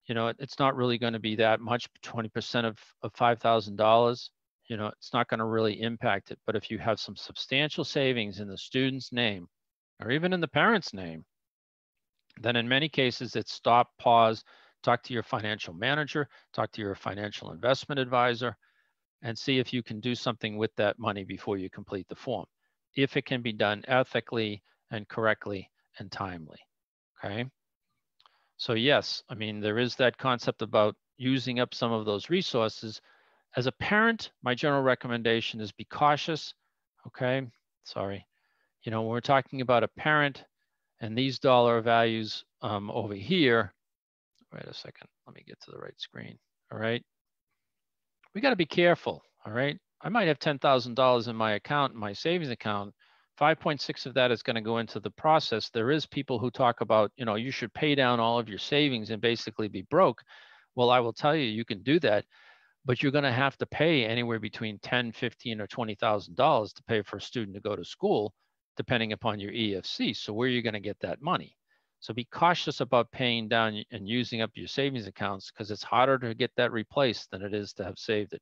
you know, it's not really going to be that much, 20% of $5,000, you know, it's not going to really impact it. But if you have some substantial savings in the student's name, or even in the parent's name, then in many cases it's stop, pause, talk to your financial manager, talk to your financial investment advisor, and see if you can do something with that money before you complete the form, if it can be done ethically and correctly and timely, okay? So yes, I mean, there is that concept about using up some of those resources. As a parent, my general recommendation is be cautious, okay? Sorry. You know, when we're talking about a parent and these dollar values over here, wait a second, let me get to the right screen, all right? We got to be careful, all right? I might have $10,000 in my account, in my savings account. 5.6 of that is going to go into the process. There is people who talk about, you know, you should pay down all of your savings and basically be broke. Well, I will tell you, you can do that, but you're going to have to pay anywhere between $10, $15, or $20,000 to pay for a student to go to school, depending upon your EFC. So where are you going to get that money? So be cautious about paying down and using up your savings accounts, because it's harder to get that replaced than it is to have saved it.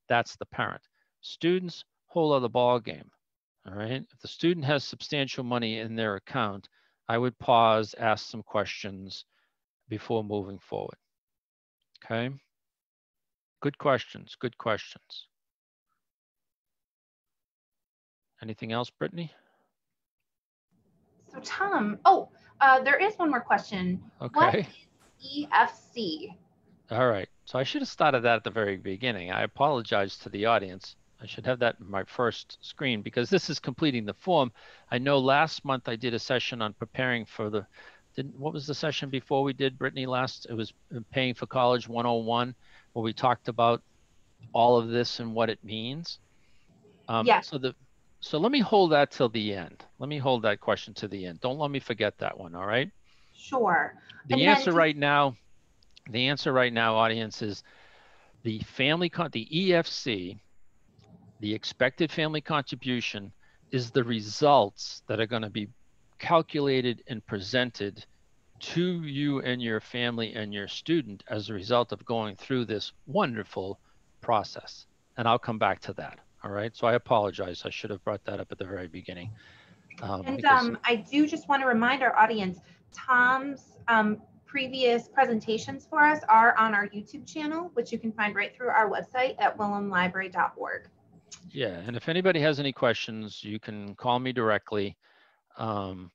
That's the parent. Students, whole other ball game. All right. If the student has substantial money in their account, I would pause, ask some questions before moving forward. Okay. Good questions. Good questions. Anything else, Brittany? So Tom, there is one more question. Okay. What is EFC? All right. So I should have started that at the very beginning. I apologize to the audience. I should have that in my first screen because this is completing the form. I know last month I did a session on preparing for the, what was the session before we did, Brittany, last? It was Paying for College 101, where we talked about all of this and what it means. Yes. So let me hold that till the end. Let me hold that question to the end. Don't let me forget that one, all right? Sure. The answer right now, audience, is the EFC, the expected family contribution, is the results that are going to be calculated and presented to you and your family and your student as a result of going through this wonderful process. And I'll come back to that. All right. So I apologize. I should have brought that up at the very beginning. I do just want to remind our audience, Tom's previous presentations for us are on our YouTube channel, which you can find right through our website at willamlibrary.org. Yeah, and if anybody has any questions, you can call me directly, and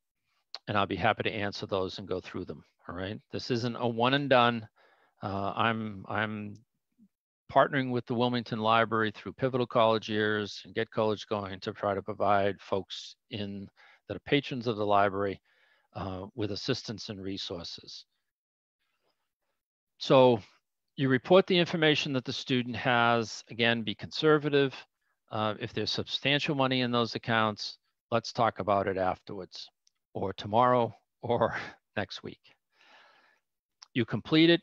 I'll be happy to answer those and go through them. All right. This isn't a one and done. I'm partnering with the Wilmington Library through Pivotal College Years and Get College Going to try to provide folks that are patrons of the library with assistance and resources. So you report the information that the student has. Again, be conservative. If there's substantial money in those accounts, let's talk about it afterwards, or tomorrow, or next week. You complete it,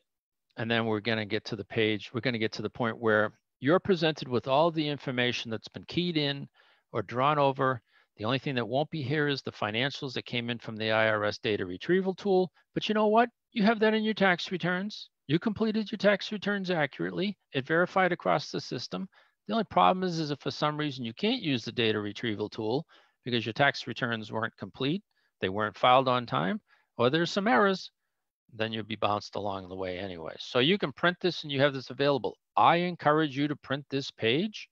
and then we're going to get to the page. We're going to get to the point where you're presented with all the information that's been keyed in or drawn over. The only thing that won't be here is the financials that came in from the IRS data retrieval tool. But you know what? You have that in your tax returns. You completed your tax returns accurately. It verified across the system. The only problem is if for some reason you can't use the data retrieval tool because your tax returns weren't complete, they weren't filed on time, or there's some errors, then you'll be bounced along the way anyway. So you can print this and you have this available. I encourage you to print this page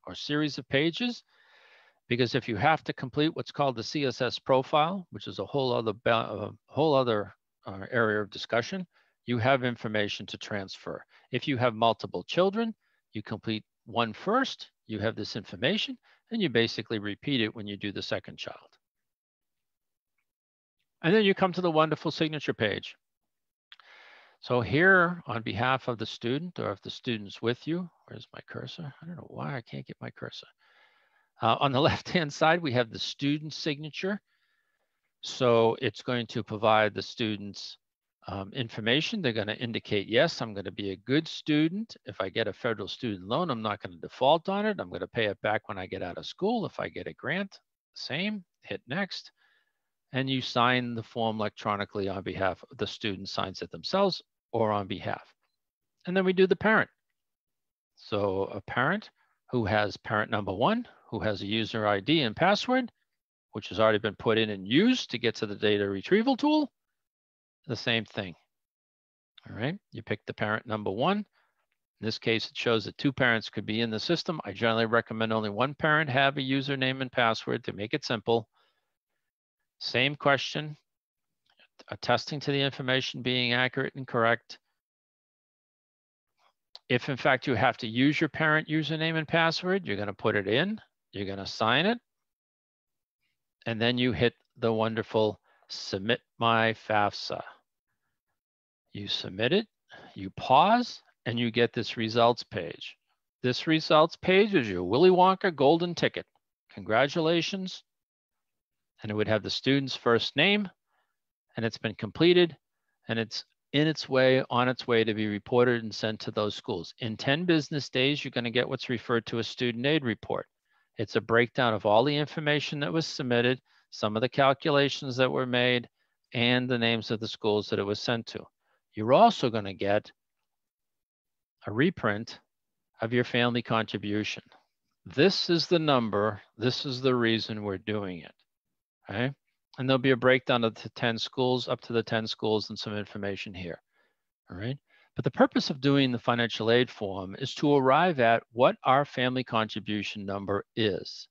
or series of pages, because if you have to complete what's called the CSS profile, which is a whole other area of discussion, you have information to transfer. If you have multiple children, you complete one first, you have this information, and you basically repeat it when you do the second child. And then you come to the wonderful signature page. So here, on behalf of the student, or if the student's with you, where's my cursor? I don't know why I can't get my cursor. On the left-hand side, we have the student signature. So it's going to provide the students information. They're going to indicate, yes, I'm going to be a good student. If I get a federal student loan, I'm not going to default on it. I'm going to pay it back when I get out of school. If I get a grant, same, hit next. And you sign the form electronically on behalf of the student, signs it themselves or on behalf. And then we do the parent. So a parent who has parent number 1, who has a user ID and password, which has already been put in and used to get to the data retrieval tool, the same thing. All right, you pick the parent number 1. In this case, it shows that 2 parents could be in the system. I generally recommend only 1 parent have a username and password to make it simple. Same question, attesting to the information being accurate and correct. If in fact you have to use your parent username and password, you're going to put it in, you're going to sign it, and then you hit the wonderful Submit My FAFSA. You submit it, you pause, and you get this results page. This results page is your Willy Wonka golden ticket. Congratulations. And it would have the student's first name, and it's been completed, and it's on its way to be reported and sent to those schools. In 10 business days, you're going to get what's referred to as student aid report. It's a breakdown of all the information that was submitted, some of the calculations that were made, and the names of the schools that it was sent to. You're also going to get a reprint of your family contribution. This is the number, this is the reason we're doing it, okay? And there'll be a breakdown of the 10 schools, up to the 10 schools, and some information here, all right? But the purpose of doing the financial aid form is to arrive at what our family contribution number is.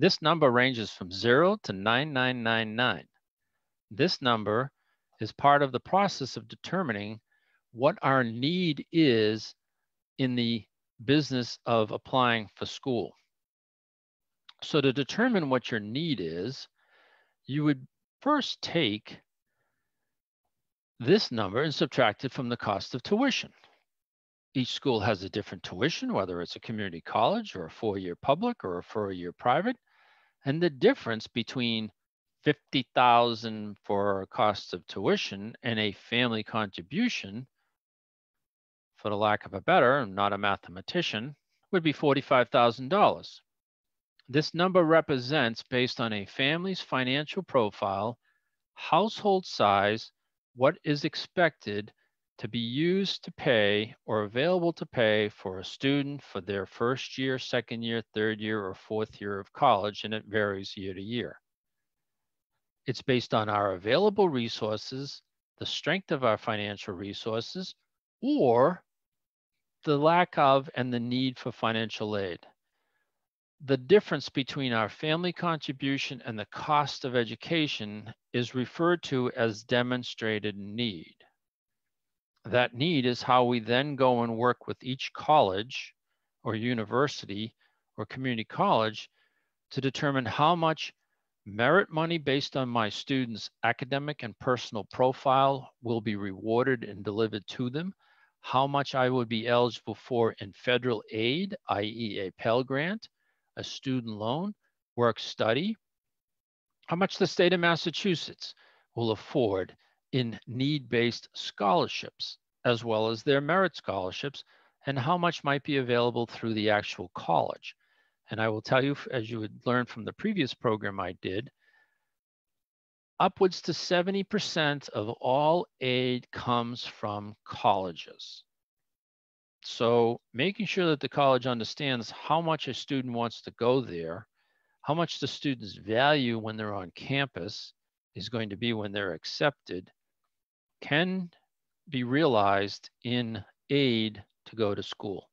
This number ranges from 0 to 9999. This number is part of the process of determining what our need is in the business of applying for school. So to determine what your need is, you would first take this number and subtract it from the cost of tuition. Each school has a different tuition, whether it's a community college or a 4-year public or a 4-year private. And the difference between $50,000 for cost of tuition and a family contribution, for the lack of a better, I'm not a mathematician, would be $45,000. This number represents, based on a family's financial profile, household size, what is expected to be used to pay or available to pay for a student for their first year, second year, third year, or fourth year of college, and it varies year to year. It's based on our available resources, the strength of our financial resources, or the lack of and the need for financial aid. The difference between our family contribution and the cost of education is referred to as demonstrated need. that need is how we then go and work with each college or university or community college to determine how much merit money based on my students' academic and personal profile will be rewarded and delivered to them, how much I would be eligible for in federal aid, i.e. a Pell Grant, a student loan, work study, how much the state of Massachusetts will afford in need-based scholarships, as well as their merit scholarships, and how much might be available through the actual college. And I will tell you, as you would learn from the previous program I did, upwards to 70% of all aid comes from colleges. So making sure that the college understands how much a student wants to go there, how much the students value when they're on campus is going to be when they're accepted, can be realized in aid to go to school.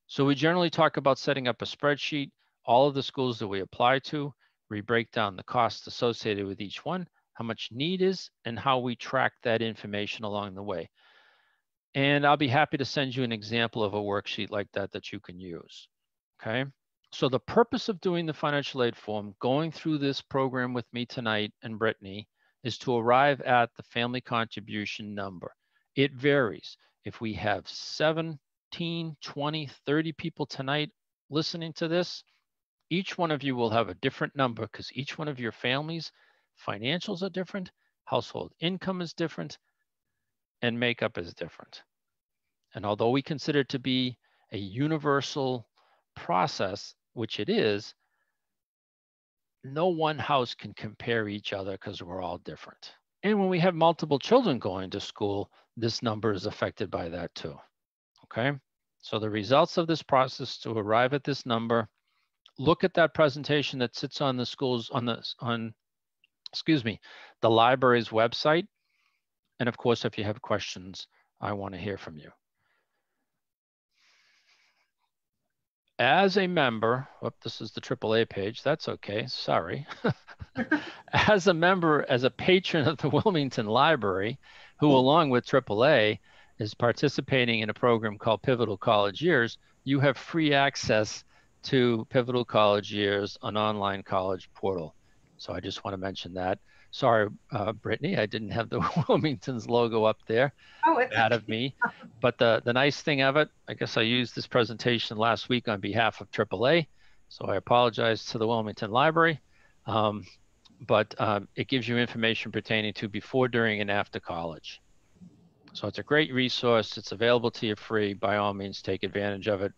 So we generally talk about setting up a spreadsheet, all of the schools that we apply to, we break down the costs associated with each one, how much need is, and how we track that information along the way. And I'll be happy to send you an example of a worksheet like that that you can use, okay? So the purpose of doing the financial aid form, going through this program with me tonight and Brittany, is to arrive at the family contribution number. It varies. If we have 17, 20, 30 people tonight listening to this, each one of you will have a different number because each one of your families' financials are different, household income is different, and makeup is different. And although we consider it to be a universal process, which it is, no one house can compare each other because we're all different. And when we have multiple children going to school, this number is affected by that too, okay? So the results of this process to arrive at this number, look at that presentation that sits on the schools, excuse me, the library's website. And of course, if you have questions, I want to hear from you. As a member, this is the AAA page, that's okay, sorry. As a member, as a patron of the Wilmington Library, who along with AAA is participating in a program called Pivotal College Years, you have free access to Pivotal College Years, an online college portal. So I just want to mention that. Sorry, Brittany, I didn't have the Wilmington's logo up there. Oh, it's Bad of me. But the nice thing of it, I guess I used this presentation last week on behalf of AAA, so I apologize to the Wilmington Library. But it gives you information pertaining to before, during, and after college. So it's a great resource. It's available to you free. By all means, take advantage of it,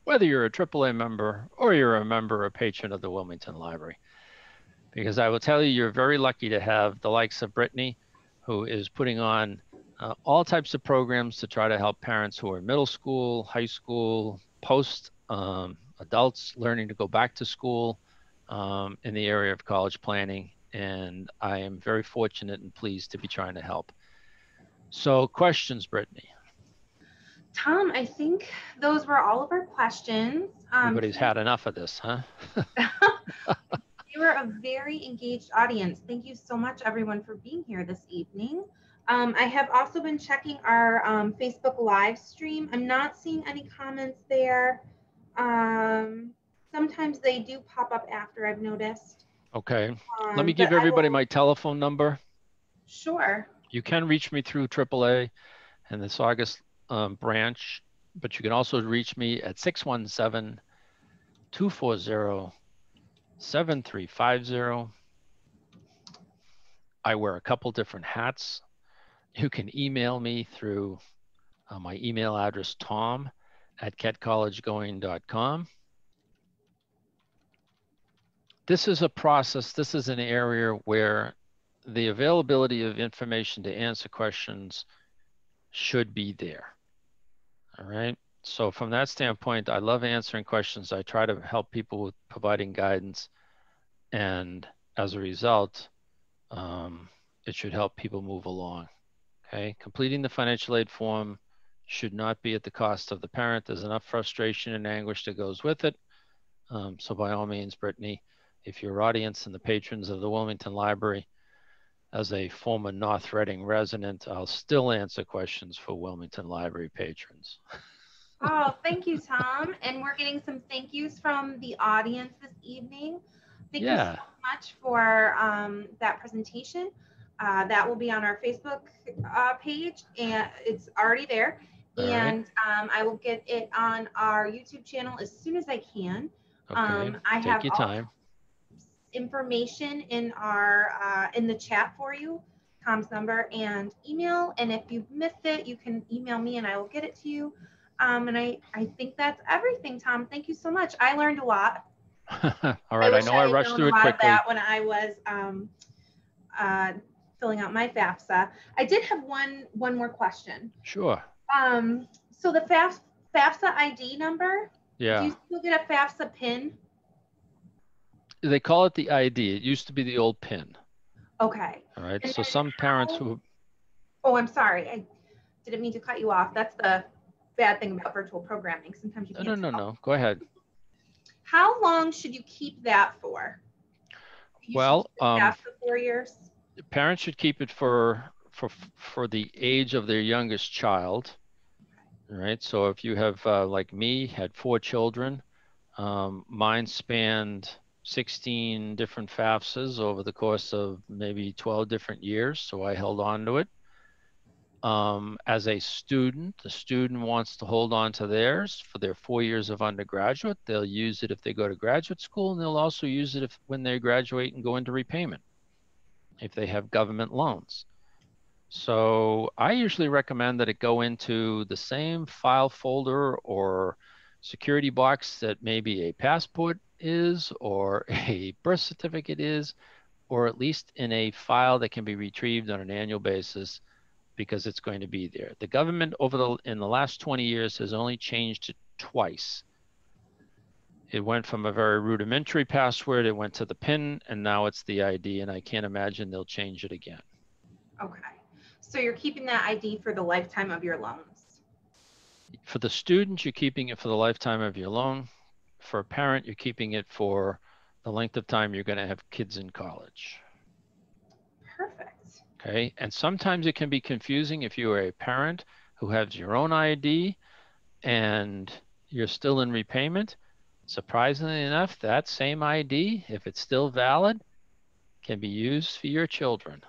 whether you're a AAA member or you're a member or patron of the Wilmington Library. Because I will tell you, you're very lucky to have the likes of Brittany, who is putting on all types of programs to try to help parents who are in middle school, high school, post adults learning to go back to school in the area of college planning. And I am very fortunate and pleased to be trying to help. So questions, Brittany? Tom, I think those were all of our questions. Everybody's had enough of this, huh? You were a very engaged audience. Thank you so much, everyone, for being here this evening. I have also been checking our Facebook live stream. I'm not seeing any comments there. Sometimes they do pop up after, I've noticed. Okay. Let me give everybody my telephone number. Sure. You can reach me through AAA and the Saugus branch, but you can also reach me at 617-240-7350. I wear a couple different hats. You can email me through my email address, tom@ketcollegegoing.com. This is a process, this is an area where the availability of information to answer questions should be there. All right. So from that standpoint, I love answering questions. I try to help people with providing guidance. And as a result, it should help people move along. Okay. Completing the financial aid form should not be at the cost of the parent. There's enough frustration and anguish that goes with it. So by all means, Brittany, if your audience and the patrons of the Wilmington Library as a former North Reading resident, I'll still answer questions for Wilmington Library patrons. Oh, thank you, Tom. And we're getting some thank yous from the audience this evening. Thank you so much for that presentation. That will be on our Facebook page, and it's already there. And I will get it on our YouTube channel as soon as I can. Okay, I take have your time. Information in our in the chat for you, Tom's number and email. And if you've missed it, you can email me and I will get it to you. And I think that's everything, Tom. Thank you so much. I learned a lot. All right, I know I rushed through it quickly. That when I was filling out my FAFSA. I did have one more question. Sure. So the FAFSA ID number, do you still get a FAFSA PIN? They call it the ID. It used to be the old PIN. Okay. All right. So some parents who... Oh, I'm sorry. I didn't mean to cut you off. That's the bad thing about virtual programming. Sometimes you can't. No. Go ahead. How long should you keep that for? Well, after 4 years. Parents should keep it for the age of their youngest child. All right. So if you have, like me, had 4 children, mine spanned 16 different FAFSAs over the course of maybe 12 different years. So I held on to it. As a student, the student wants to hold on to theirs for their 4 years of undergraduate. They'll use it if they go to graduate school, and they'll also use it when they graduate and go into repayment, if they have government loans. So I usually recommend that it go into the same file folder or security box that maybe a passport is, or a birth certificate is, or at least in a file that can be retrieved on an annual basis, because it's going to be there. The government in the last 20 years has only changed it twice. It went from a very rudimentary password, it went to the PIN, and now it's the ID, and I can't imagine they'll change it again. Okay. So you're keeping that ID for the lifetime of your loans? For the student, you're keeping it for the lifetime of your loan. For a parent, you're keeping it for the length of time you're going to have kids in college. Perfect. Okay. And sometimes it can be confusing if you are a parent who has your own ID and you're still in repayment. Surprisingly enough, that same ID, if it's still valid, can be used for your children.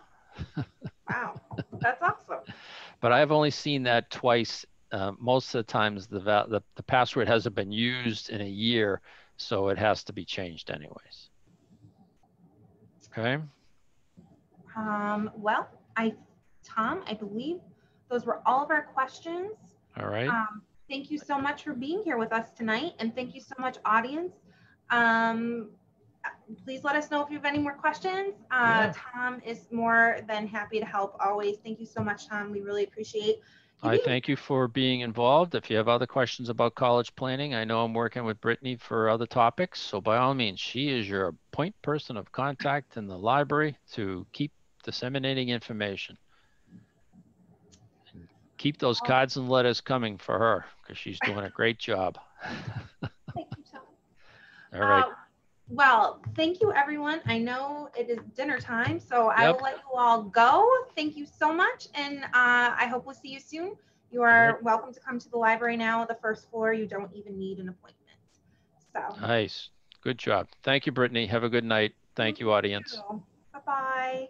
Wow, that's awesome. But I've only seen that twice. Most of the times the password hasn't been used in a year, so it has to be changed anyways. Okay. Well, Tom, I believe those were all of our questions. All right. Thank you so much for being here with us tonight, and thank you so much, audience. Please let us know if you have any more questions. Tom is more than happy to help always. Thank you so much, Tom. We really appreciate you. I thank you for being involved. If you have other questions about college planning, I know I'm working with Brittany for other topics. So by all means, she is your point person of contact in the library to keep disseminating information. And keep those cards and letters coming for her, because she's doing a great job. Thank you, Tom. All right. Well, thank you, everyone. I know it is dinner time, so I will let you all go. Thank you so much, and I hope we'll see you soon. You are welcome to come to the library now, the first floor. You don't even need an appointment. So nice. Good job. Thank you, Brittany. Have a good night. Thank you, audience. Bye-bye.